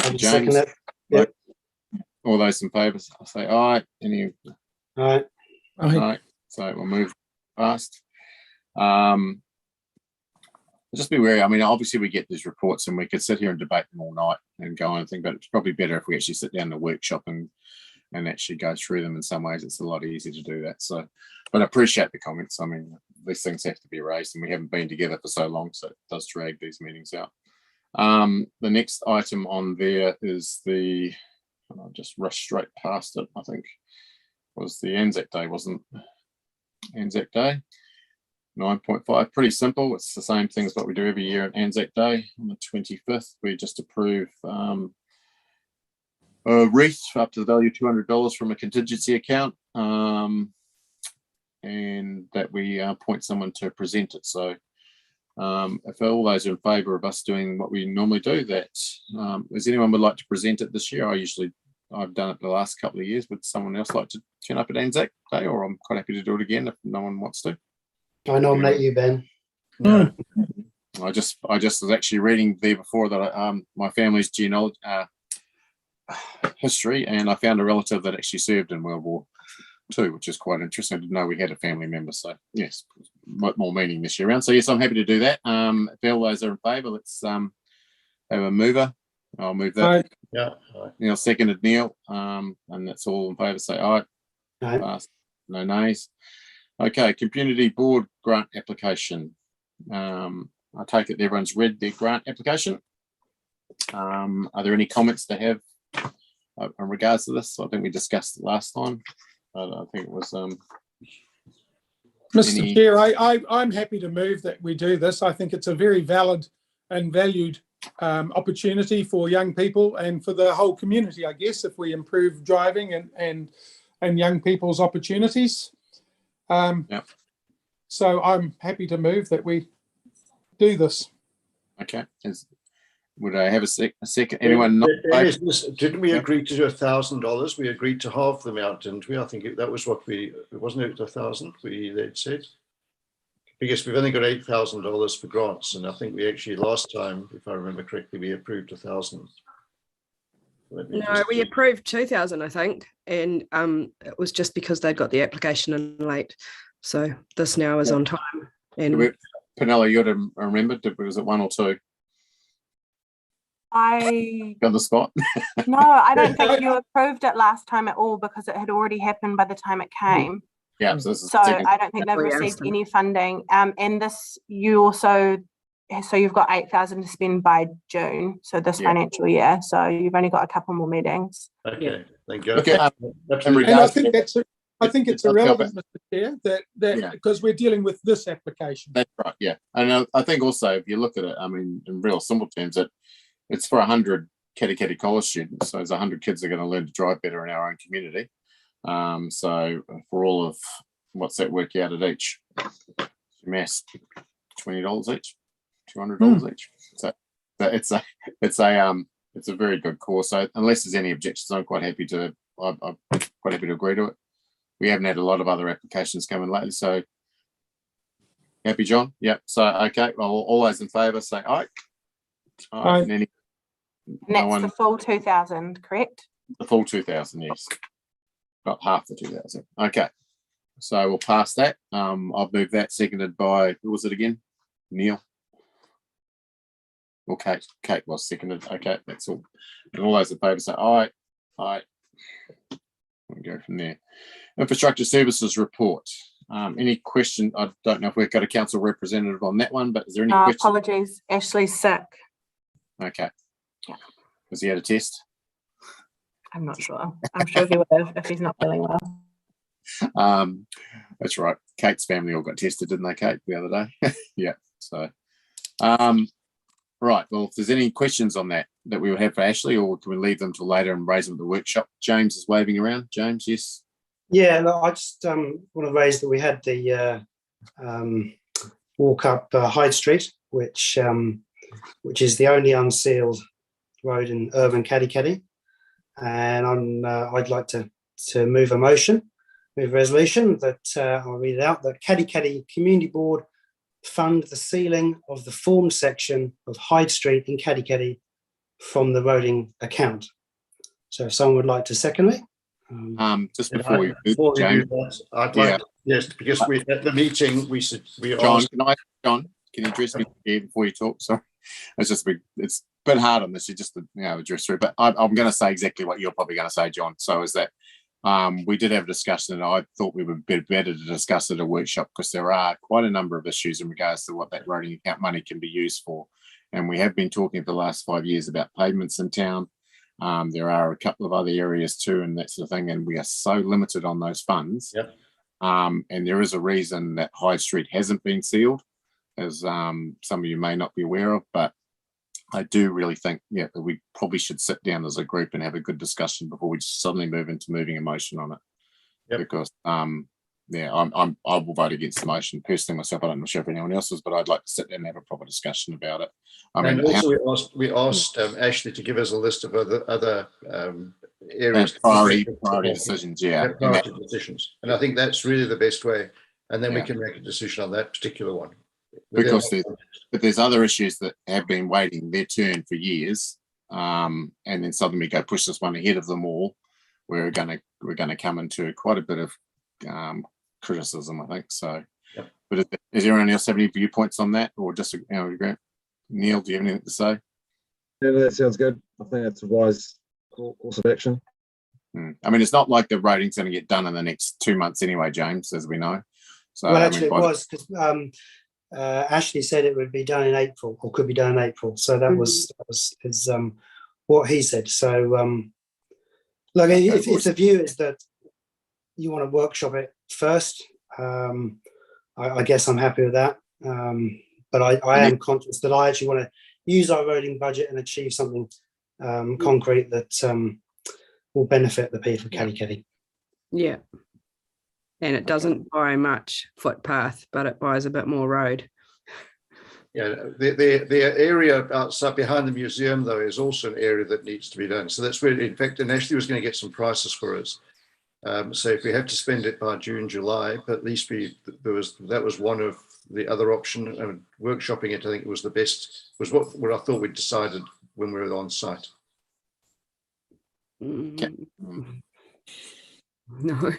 I'll second that. Yep. All those in favour, I'll say aye. Any? Aye. Aye. So we'll move past. Just be wary. I mean, obviously we get these reports and we could sit here and debate them all night and go on and think, but it's probably better if we actually sit down in a workshop and actually go through them. In some ways, it's a lot easier to do that. So, but I appreciate the comments. I mean, these things have to be raised, and we haven't been together for so long, so it does drag these meetings out. The next item on there is the, I'll just rush straight past it, I think, was the Anzac Day, wasn't it? Anzac Day. 9.5, pretty simple. It's the same thing as what we do every year at Anzac Day. On the 25th, we just approve a wreath up to the value of $200 from a contingency account, and that we appoint someone to present it. So if all those are in favour of us doing what we normally do, that does anyone would like to present it this year? I've done it the last couple of years. Would someone else like to turn up at Anzac Day, or I'm quite happy to do it again if no one wants to? I nominate you, Ben. No. I just was actually reading there before that my family's genealogy history, and I found a relative that actually served in World War II, which is quite interesting. I didn't know we had a family member, so yes, more meaning this year around. So yes, I'm happy to do that. If all those are in favour, let's have a mover. I'll move that. Aye. Yeah. Neil seconded Neil, and that's all in favour. Say aye. Aye. Pass. No nays. Okay, community board grant application. I take it everyone's read their grant application. Are there any comments to have in regards to this? I think we discussed it last time. I think it was Mr. Chair, I'm happy to move that we do this. I think it's a very valid and valued opportunity for young people and for the whole community, I guess, if we improve driving and young people's opportunities. So I'm happy to move that we do this. Okay. Would I have a second? Anyone? Didn't we agree to do $1,000? We agreed to half the amount, didn't we? I think that was what wasn't it 1,000? They'd said. Because we've only got $8,000 for grants, and I think we actually last time, if I remember correctly, we approved 1,000. No, we approved 2,000, I think, and it was just because they got the application in late. So this now is on time. And Penella, you got to remember, was it 1 or 2? I got the spot. No, I don't think you approved it last time at all, because it had already happened by the time it came. Yeah, so I don't think they've received any funding. And this, you also, so you've got 8,000 to spend by June, so this financial year. So you've only got a couple more meetings. Okay, thank you. Okay, and I think it's irrelevant, Mr. Chair, that because we're dealing with this application. That's right. Yeah, and I think also if you look at it, I mean, in real simple terms, it's for 100 Katikati college students. So there's 100 kids that are going to learn to drive better in our own community. So for all of what's that work out at each? Mass, $20 each, $200 each. So it's a very good course. So unless there's any objections, I'm quite happy to agree to it. We haven't had a lot of other applications coming lately, so happy, John? Yep. So okay, well, all those in favour say aye. Aye. And that's the full 2,000, correct? The full 2,000, yes. Not half the 2,000. Okay. So we'll pass that. I've moved that, seconded by, who was it again? Neil? Well, Kate was seconded. Okay, that's all. And all those in favour say aye. Aye. We'll go from there. Infrastructure Services Report. Any question? I don't know if we've got a council representative on that one, but is there any questions? Apologies, Ashley's sick. Okay. Yeah. Has he had a test? I'm not sure. I'm sure he would have if he's not feeling well. That's right. Kate's family all got tested, didn't they, Kate, the other day? Yeah. So Right. Well, if there's any questions on that we would have for Ashley, or can we leave them till later and raise them at the workshop? James is waving around. James, yes. Yeah, no, I just want to raise that we had the walk up Hyde Street, which is the only unsealed road in urban Katikati, and I'd like to move a resolution that I'll read it out, that Katikati Community Board fund the sealing of the formed section of Hyde Street in Katikati from the roading account. So if someone would like to second me. Just before we do that, I'd like yes, because we at the meeting John, can you address me before you talk? Sorry, it's a bit hard on this. You just address through, but I'm going to say exactly what you're probably going to say, John. So is that we did have a discussion, and I thought we would be better to discuss at a workshop, because there are quite a number of issues in regards to what that roading account money can be used for, and we have been talking for the last 5 years about pavements in town. There are a couple of other areas too, and that sort of thing, and we are so limited on those funds. Yep. And there is a reason that Hyde Street hasn't been sealed, as some of you may not be aware of, but I do really think, that we probably should sit down as a group and have a good discussion before we suddenly move into moving a motion on it. Yep. Because I will vote against the motion personally myself. I don't know if anyone else is, but I'd like to sit down and have a proper discussion about it. And also we asked Ashley to give us a list of other areas. Priority decisions, priority decisions. And I think that's really the best way. And then we can make a decision on that particular one. Because there's other issues that have been waiting their turn for years, and then suddenly we go push this one ahead of them all. We're gonna come into quite a bit of criticism, I think. So, but is anyone else have any viewpoints on that, or just agree? Neil, do you have anything to say? Yeah, that sounds good. I think that's a wise course of action. I mean, it's not like the rating's going to get done in the next 2 months anyway, James, as we know. So, well, actually, it was, because Ashley said it would be done in April, or could be done in April. So that was his what he said. So, look, if the view is that you want to workshop it first, I guess I'm happy with that. But I am conscious that I actually want to use our roading budget and achieve something concrete that will benefit the people of Katikati. Yeah. And it doesn't buy much footpath, but it buys a bit more road. Yeah, the area outside behind the museum, though, is also an area that needs to be done. So that's really, in fact, and Ashley was going to get some prices for us. So if we have to spend it by June, July, but at least that was one of the other option. Workshopping it, I think, was the best, was what I thought we decided when we were on site. No.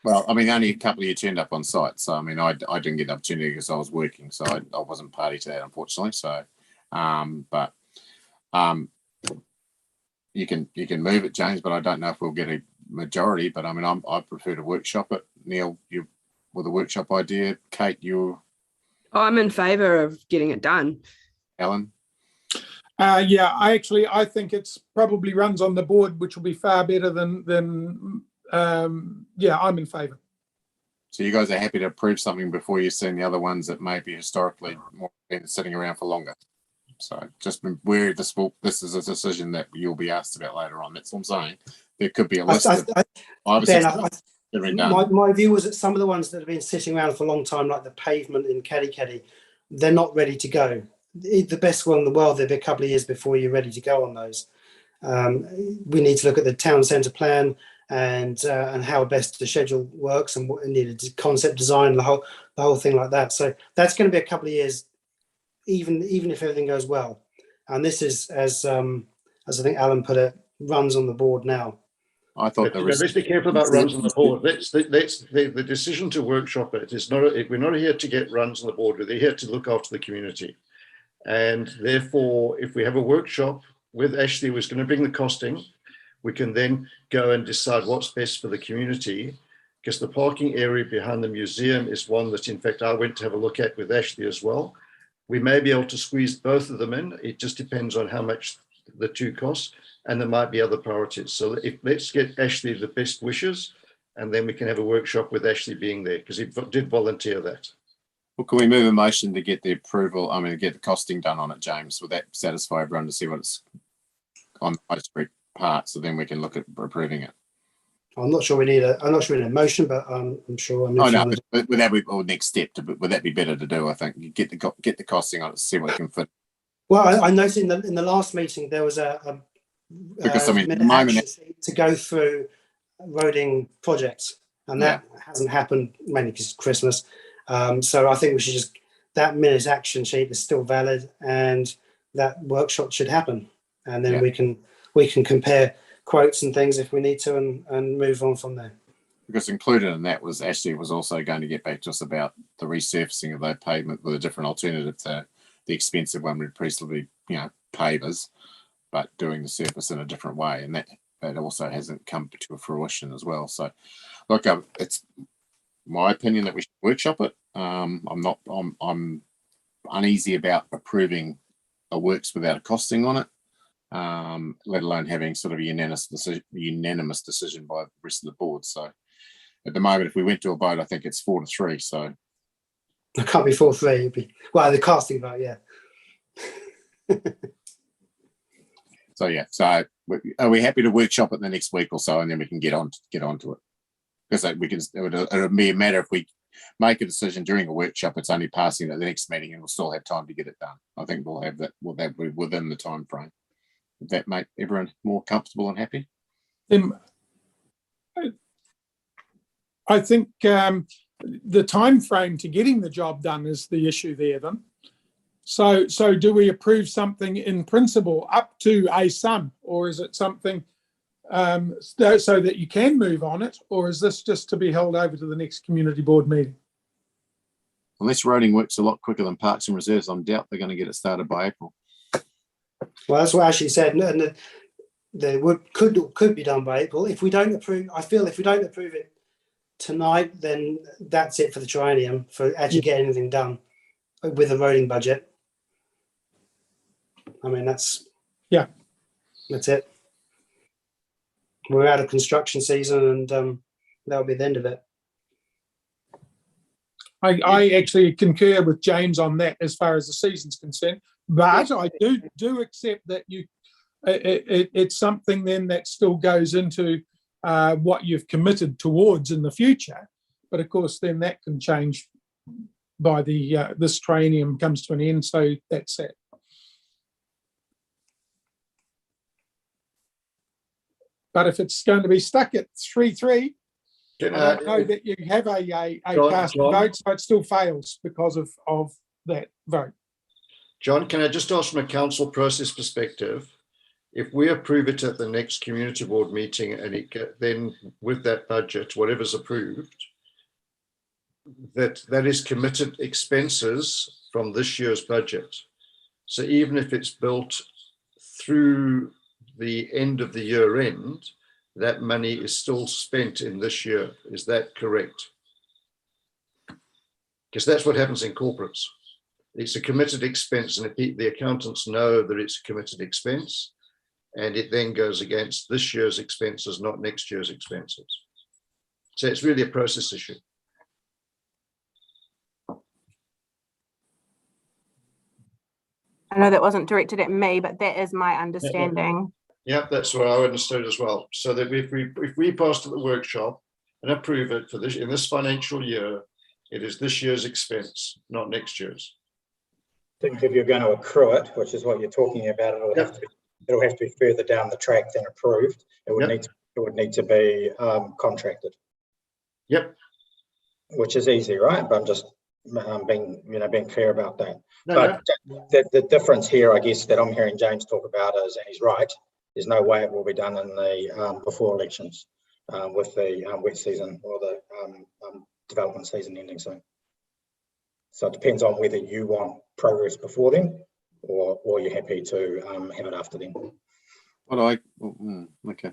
Well, I mean, only a couple of you turned up on site, so I mean, I didn't get the opportunity because I was working, so I wasn't party to that, unfortunately. So, but you can move it, James, but I don't know if we'll get a majority. But I mean, I prefer to workshop it. Neil, you with a workshop idea. Kate, I'm in favour of getting it done. Alan. Yeah, I think it's probably runs on the board, which will be far better than yeah, I'm in favour. So you guys are happy to approve something before you've seen the other ones that may be historically more been sitting around for longer. So just beware, this is a decision that you'll be asked about later on. That's what I'm saying. There could be a list of 5 or 6 my view was that some of the ones that have been sitting around for a long time, like the pavement in Katikati, they're not ready to go. The best one in the world, there'll be a couple of years before you're ready to go on those. We need to look at the town centre plan and how best the schedule works and what needed concept design, the whole thing like that. So that's going to be a couple of years, even if everything goes well. And this is, as I think Alan put it, runs on the board now. I thought let's be careful about runs on the board. The decision to workshop it is not. We're not here to get runs on the board. We're here to look after the community. And therefore, if we have a workshop with Ashley, who's going to bring the costing, we can then go and decide what's best for the community, because the parking area behind the museum is one that, in fact, I went to have a look at with Ashley as well. We may be able to squeeze both of them in. It just depends on how much the two cost, and there might be other priorities. So let's get Ashley the best wishes, and then we can have a workshop with Ashley being there, because he did volunteer that. Well, can we move a motion to get the approval, get the costing done on it, James? Would that satisfy everyone to see what it's on the High Street part, so then we can look at approving it? I'm not sure we need a motion, but I'm sure. Would that be our next step? Would that be better to do? I think get the costing on it, see what it can fit. Well, I noticed in the last meeting there was Because at the moment to go through roading projects, and that hasn't happened mainly because it's Christmas. So I think we should that minute action sheet is still valid, and that workshop should happen, and then we can compare quotes and things if we need to, and move on from there. Because included in that was Ashley was also going to get back to us about the resurfacing of that pavement with a different alternative to the expensive one we'd previously, pavers, but doing the surface in a different way, and that also hasn't come to fruition as well. So, look, it's my opinion that we should workshop it. I'm uneasy about approving a works without a costing on it, let alone having sort of a unanimous decision by the rest of the board. So, at the moment, if we went to a vote, I think it's 4-3. So. It can't be 4-3. It'd be, the casting vote, yeah. So are we happy to workshop it the next week or so, and then we can get onto it? Because it'll be a matter if we make a decision during a workshop, it's only passing at the next meeting, and we'll still have time to get it done. I think we'll have that. Will that be within the time frame? Would that make everyone more comfortable and happy? I think the time frame to getting the job done is the issue there then. So do we approve something in principle up to a sum, or is it something so that you can move on it, or is this just to be held over to the next community board meeting? Unless roading works a lot quicker than Parks and Reserves, I doubt they're going to get it started by April. Well, that's what Ashley said. And could be done by April. If we don't approve, I feel if we don't approve it tonight, then that's it for the triennium for actually getting anything done with a roading budget. That's it. We're out of construction season, and that'll be the end of it. I actually concur with James on that as far as the season's concerned, but I do accept that it's something then that still goes into what you've committed towards in the future. But of course, then that can change by this triennium comes to an end. So that's it. But if it's going to be stuck at 3-3, I don't know that you have a cast vote, so it still fails because of that vote. John, can I just ask from a council process perspective, if we approve it at the next community board meeting and then with that budget, whatever's approved, that is committed expenses from this year's budget. So even if it's built through the end of the year end, that money is still spent in this year. Is that correct? Because that's what happens in corporates. It's a committed expense, and the accountants know that it's a committed expense, and it then goes against this year's expenses, not next year's expenses. So it's really a process issue. I know that wasn't directed at me, but that is my understanding. Yeah, that's what I understood as well. So that if we passed at the workshop and approve it for this in this financial year, it is this year's expense, not next year's. I think if you're going to accrue it, which is what you're talking about, it'll have to be further down the track than approved. It would need to be contracted. Yep. Which is easy, right? But I'm just being clear about that. The difference here, I guess, that I'm hearing James talk about is, and he's right, there's no way it will be done in the before elections with the wet season or the development season ending soon. So it depends on whether you want progress before then or you're happy to have it after then. Okay.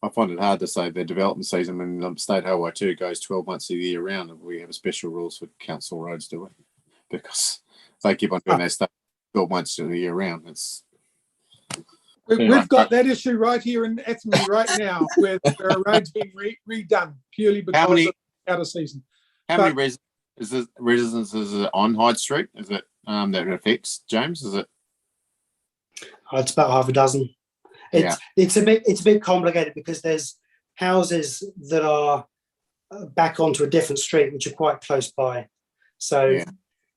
I find it hard to say the development season when State Highway 2 goes 12 months a year round, and we have special rules for council roads, do we? Because they keep on doing their stuff 12 months a year round. We've got that issue right here in Athenry right now, where there are roads being redone purely because of out of season. How many residents is it residences on Hyde Street? Is it that it affects, James? Is it? It's about half a dozen. It's a bit complicated because there's houses that are back onto a different street which are quite close by. So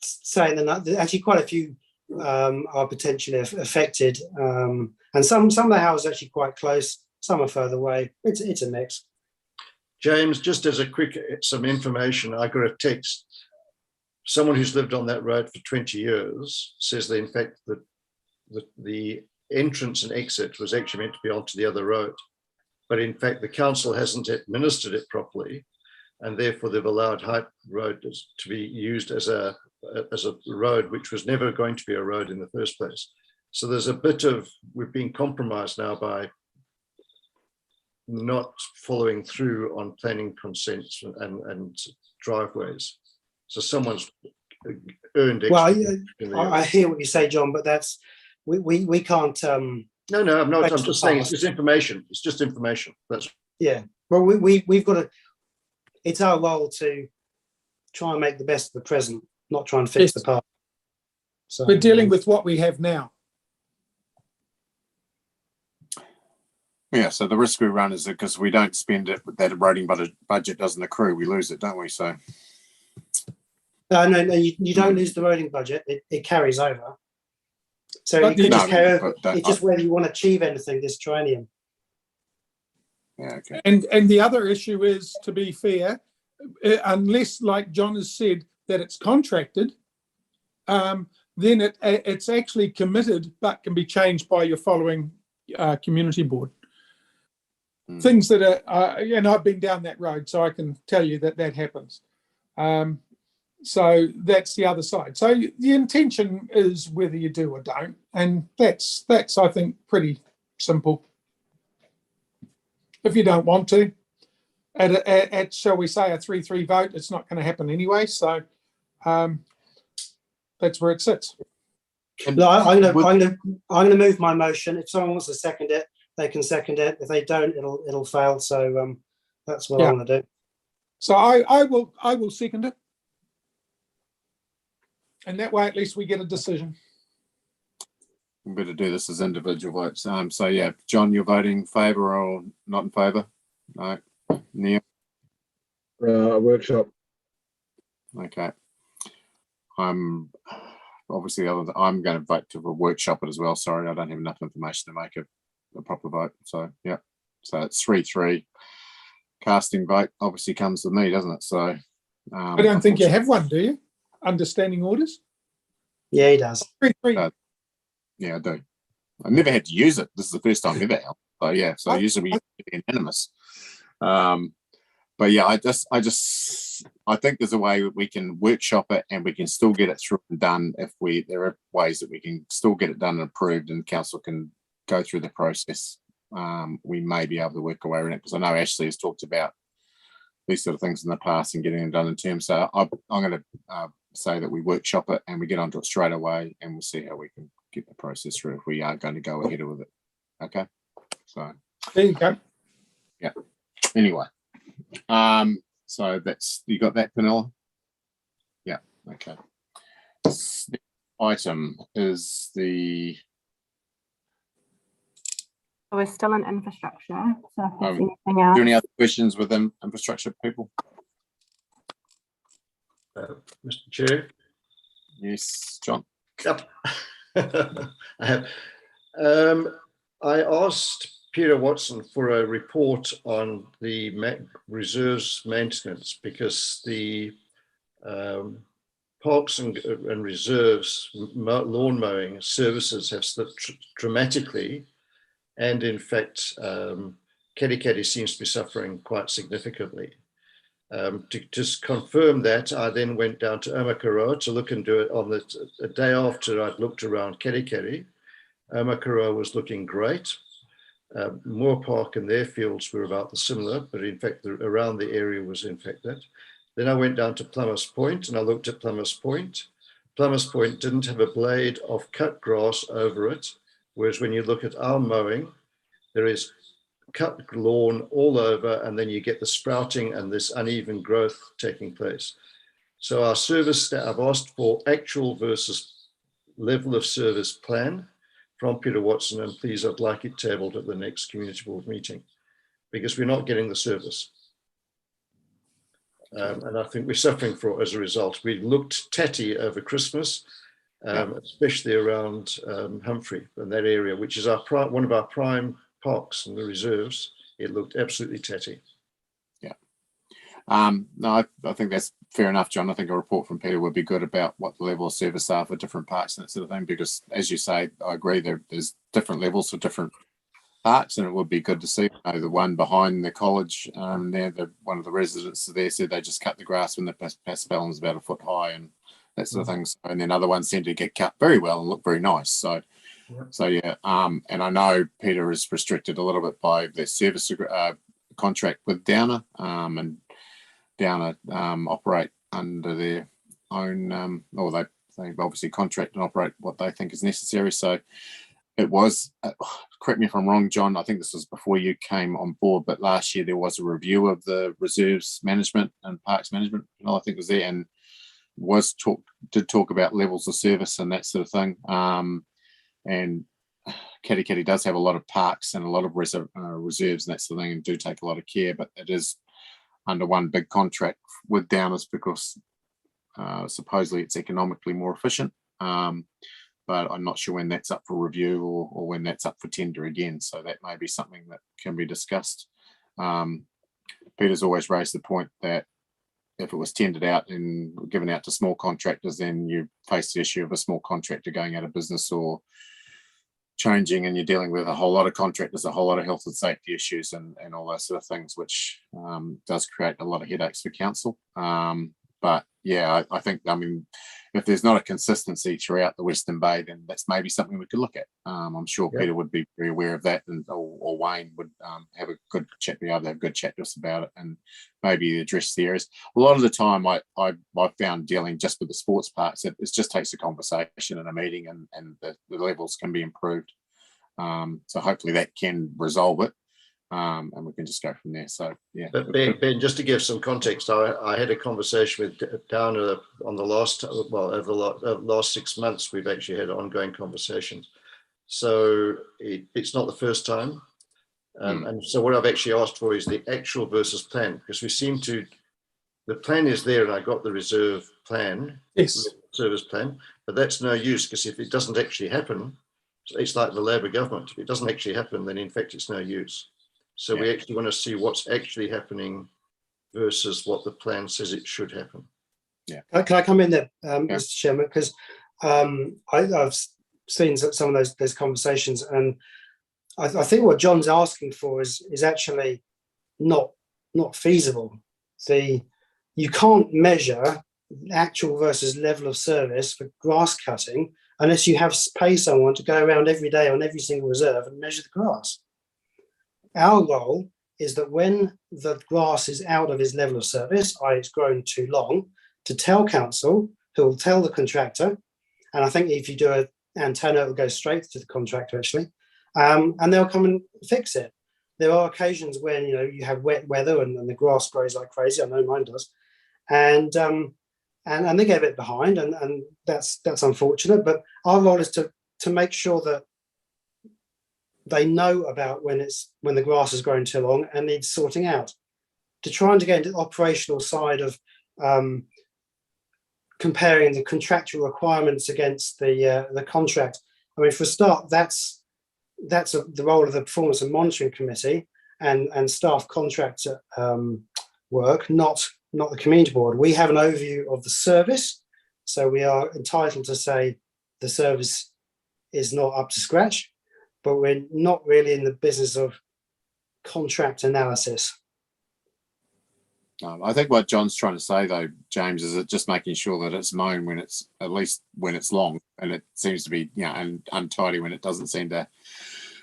saying that actually quite a few are potentially affected, and some of the houses are actually quite close. Some are further away. It's a mix. James, just as some information, I got a text. Someone who's lived on that road for 20 years says that in fact the entrance and exit was actually meant to be onto the other road, but in fact the council hasn't administered it properly, and therefore they've allowed Hyde Road to be used as a road which was never going to be a road in the first place. So there's a bit of, we've been compromised now by not following through on planning consents and driveways. So someone's earned extra. Well, I hear what you say, John, but that's we can't. No, I'm not. I'm just saying it's just information. It's just information. That's Well, we've got to. It's our role to try and make the best of the present, not try and fix the past. So we're dealing with what we have now. Yeah, so the risk we run is that because we don't spend it, that eroding budget doesn't accrue, we lose it, don't we? So no, you don't lose the roading budget. It carries over. So it could just carry over. It's just whether you want to achieve anything this triennium. Yeah, okay. And the other issue is, to be fair, unless, like John has said, that it's contracted, then it's actually committed, but can be changed by your following community board. Things that are, and I've been down that road, so I can tell you that happens. So that's the other side. So the intention is whether you do or don't, and that's I think pretty simple. If you don't want to, at shall we say a 3-3 vote, it's not going to happen anyway. So that's where it sits. No, I'm going to move my motion. If someone wants to second it, they can second it. If they don't, it'll fail. So that's what I'm going to do. So I will second it, and that way at least we get a decision. We better do this as individual votes. So yeah, John, you're voting in favour or not in favour? No. Neil? Workshop. Okay. I'm obviously I'm going to vote to workshop it as well. Sorry, I don't have enough information to make a proper vote. So yeah, so it's 3-3. Casting vote obviously comes to me, doesn't it? So I don't think you have one, do you? Understanding orders? Yeah, he does. 3-3. Yeah, I do. I never had to use it. This is the first time ever. So yeah, so usually we unanimous. But yeah, I think there's a way we can workshop it and we can still get it through and done if there are ways that we can still get it done and approved and council can go through the process. We may be able to work away around it because I know Ashley has talked about these sort of things in the past and getting them done in terms. So I'm going to say that we workshop it and we get onto it straight away and we'll see how we can get the process through if we are going to go ahead with it. Okay. So there you go. Yeah. Anyway. So that's, you got that, Penella? Yeah. Okay. Next item is the. We're still in infrastructure. So if there's anything else. Do any other questions with infrastructure, people? Mr. Chair. Yes, John. Yep. I have. I asked Peter Watson for a report on the reserves maintenance because the parks and reserves lawn mowing services have slipped dramatically, and in fact Katikati seems to be suffering quite significantly. To just confirm that, I then went down to Omakaroa to look and do it on the day after I'd looked around Katikati. Omakaroa was looking great. Moore Park and their fields were about the similar, but in fact around the area was infected. Then I went down to Plumbers Point and I looked at Plumbers Point. Plumbers Point didn't have a blade of cut grass over it, whereas when you look at our mowing, there is cut lawn all over, and then you get the sprouting and this uneven growth taking place. So our service, I've asked for actual versus level of service plan from Peter Watson, and please, I'd like it tabled at the next community board meeting because we're not getting the service. And I think we're suffering for it as a result. We looked tatty over Christmas, especially around Humphrey and that area, which is one of our prime parks and the reserves. It looked absolutely tatty. No, I think that's fair enough, John. I think a report from Peter would be good about what the level of service are for different parks and that sort of thing, because as you say, I agree, there's different levels for different parks, and it would be good to see. You know, the one behind the college, one of the residents there said they just cut the grass when the paspalum is about a foot high and that sort of thing. So, and then other ones seem to get cut very well and look very nice. So yeah, and I know Peter is restricted a little bit by their service contract with Downer, and Downer operate under their own, or they obviously contract and operate what they think is necessary. So it was, correct me if I'm wrong, John, I think this was before you came on board, but last year there was a review of the reserves management and parks management, I think was there, and did talk about levels of service and that sort of thing. And Katikati does have a lot of parks and a lot of reserves and that sort of thing, and do take a lot of care, but it is under one big contract with Downers because supposedly it's economically more efficient. But I'm not sure when that's up for review or when that's up for tender again. So that may be something that can be discussed. Peter's always raised the point that if it was tendered out and given out to small contractors, then you face the issue of a small contractor going out of business or changing, and you're dealing with a whole lot of contractors, a whole lot of health and safety issues and all those sort of things, which does create a lot of headaches for council. But yeah, I think, I mean, if there's not a consistency throughout the Western Bay, then that's maybe something we could look at. I'm sure Peter would be very aware of that, and or Wayne would have a good chat, be able to have a good chat to us about it, and maybe address the areas. A lot of the time, I found dealing just with the sports parks, it just takes a conversation and a meeting, and the levels can be improved. So hopefully that can resolve it. And we can just go from there. So yeah. But Ben, just to give some context, I had a conversation with Downer on the over the last 6 months. We've actually had ongoing conversations. So it's not the first time. And so what I've actually asked for is the actual versus plan, because the plan is there, and I got the reserve plan, service plan, but that's no use, because if it doesn't actually happen, it's like the Labor government. If it doesn't actually happen, then in fact it's no use. So we actually want to see what's actually happening versus what the plan says it should happen. Yeah. Can I come in there, Mr. Chairman? Because I've seen some of those conversations, and I think what John's asking for is actually not feasible. You can't measure actual versus level of service for grass cutting unless you pay someone to go around every day on every single reserve and measure the grass. Our goal is that when the grass is out of its level of service, i.e. it's grown too long, to tell council, who will tell the contractor, and I think if you do an antenna, it will go straight to the contractor actually, and they'll come and fix it. There are occasions when you have wet weather and the grass grows like crazy. I know mine does, and they get a bit behind, and that's unfortunate. But our role is to make sure that they know about when the grass has grown too long and needs sorting out. To try and get into the operational side of comparing the contractual requirements against the contract. I mean, for a start, that's the role of the Performance and Monitoring Committee and staff contractor work, not the Community Board. We have an overview of the service, so we are entitled to say the service is not up to scratch, but we're not really in the business of contract analysis. I think what John's trying to say, though, James, is it just making sure that it's known when it's, at least when it's long, and it seems to be, and untidy when it doesn't seem to.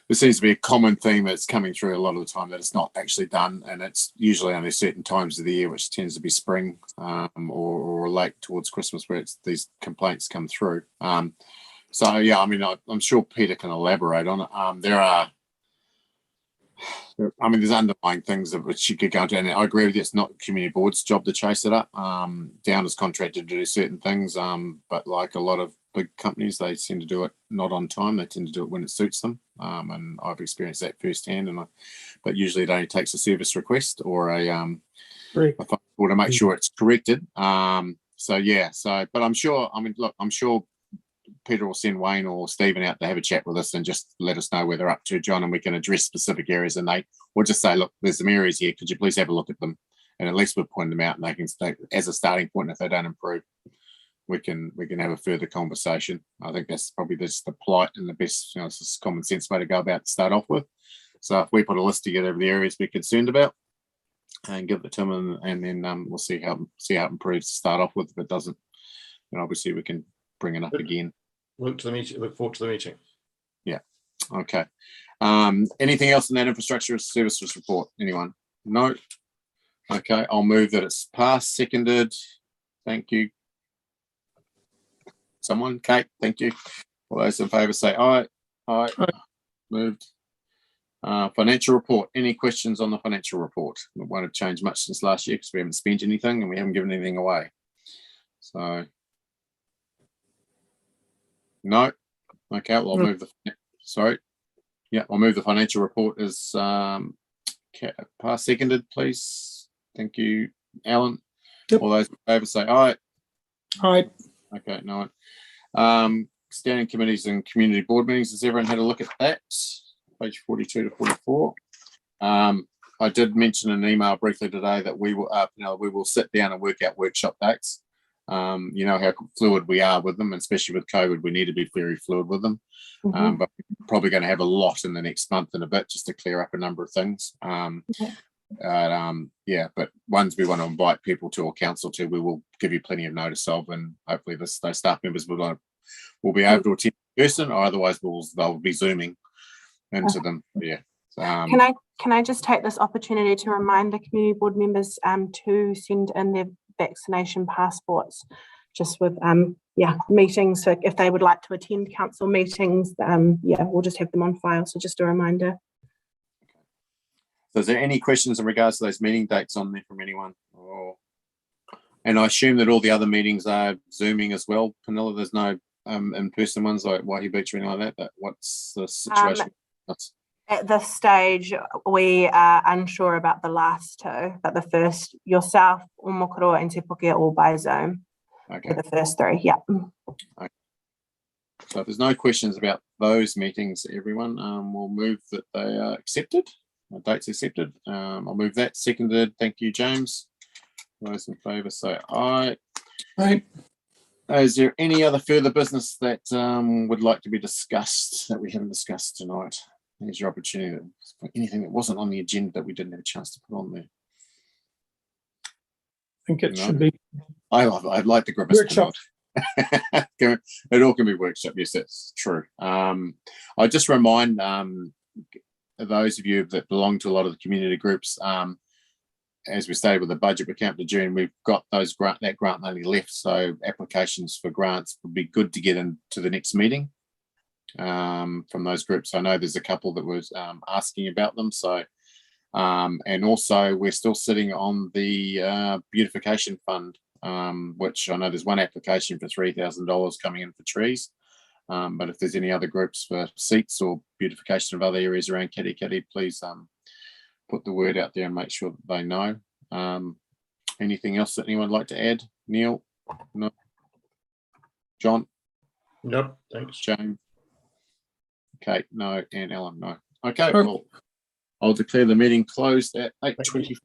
There seems to be a common theme that's coming through a lot of the time that it's not actually done, and it's usually only certain times of the year, which tends to be spring or late towards Christmas, where these complaints come through. So yeah, I mean, I'm sure Peter can elaborate on it. There are I mean, there's underlying things of which you could go into, and I agree with you. It's not community board's job to chase it up. Down is contracted to do certain things, but like a lot of big companies, they tend to do it not on time. They tend to do it when it suits them, and I've experienced that firsthand. But usually it only takes a service request or a phone call to make sure it's corrected. But I'm sure. I mean, look, I'm sure Peter will send Wayne or Stephen out to have a chat with us and just let us know where they're up to, John, and we can address specific areas. And or just say, look, there's some areas here. Could you please have a look at them? And at least we'll point them out, and they can stay as a starting point. If they don't improve, we can have a further conversation. I think that's probably just the polite and the best, it's just common sense way to go about to start off with. So if we put a list together of the areas we're concerned about and give it to them, and then we'll see how it improves to start off with. If it doesn't, then obviously we can bring it up again. Look forward to the meeting. Yeah. Okay. Anything else in that infrastructure services report? Anyone? No. Okay. I'll move that it's passed. Seconded. Thank you. Someone? Kate. Thank you. All those in favour say aye. Aye. Moved. Financial report. Any questions on the financial report? It won't have changed much since last year because we haven't spent anything and we haven't given anything away. So. No. Okay, well, I'll move the. Sorry. Yeah, I'll move the financial report as passed. Seconded, please. Thank you, Alan. Yep. All those in favour say aye. Aye. Okay, no. Standing committees and community board meetings. Has everyone had a look at that? Page 42 to 44. I did mention in an email briefly today that we will sit down and work out workshop dates. You know how fluid we are with them, especially with COVID. We need to be very fluid with them. But we're probably going to have a lot in the next month and a bit just to clear up a number of things. But ones we want to invite people to or council to, we will give you plenty of notice of, and hopefully those staff members will be able to attend in person, or otherwise they'll be zooming into them. Yeah. Can I just take this opportunity to remind the community board members to send in their vaccination passports, just with meetings. So if they would like to attend council meetings, we'll just have them on file. So just a reminder. So is there any questions in regards to those meeting dates on there from anyone? And I assume that all the other meetings are zooming as well, Penilla. There's no in-person ones like Waihi Beach or anything like that. What's the situation? At this stage, we are unsure about the last two, but the first, yourself, Umokoro and Te Puke are all by Zoom. Okay. For the first three, yeah. Okay. So if there's no questions about those meetings, everyone, we'll move that they are accepted. Dates accepted. I'll move that. Seconded. Thank you, James. Those in favour say aye. Aye. Is there any other further business that would like to be discussed that we haven't discussed tonight? Here's your opportunity for anything that wasn't on the agenda that we didn't have a chance to put on there. I think it should be. I'd like the grimace. Workshop. It all can be workshop. Yes, that's true. I just remind those of you that belong to a lot of the community groups, as we stated with the budget, we count to June, we've got that grant money left. So applications for grants would be good to get into the next meeting. From those groups. I know there's a couple that was asking about them. So, and also we're still sitting on the beautification fund, which I know there's one application for $3,000 coming in for trees. But if there's any other groups for seats or beautification of other areas around Katikati, please put the word out there and make sure that they know. Anything else that anyone would like to add? Neil? No. John? No, thanks. James? Okay, no, and Alan, no. Okay, well, I'll declare the meeting closed at 8:24.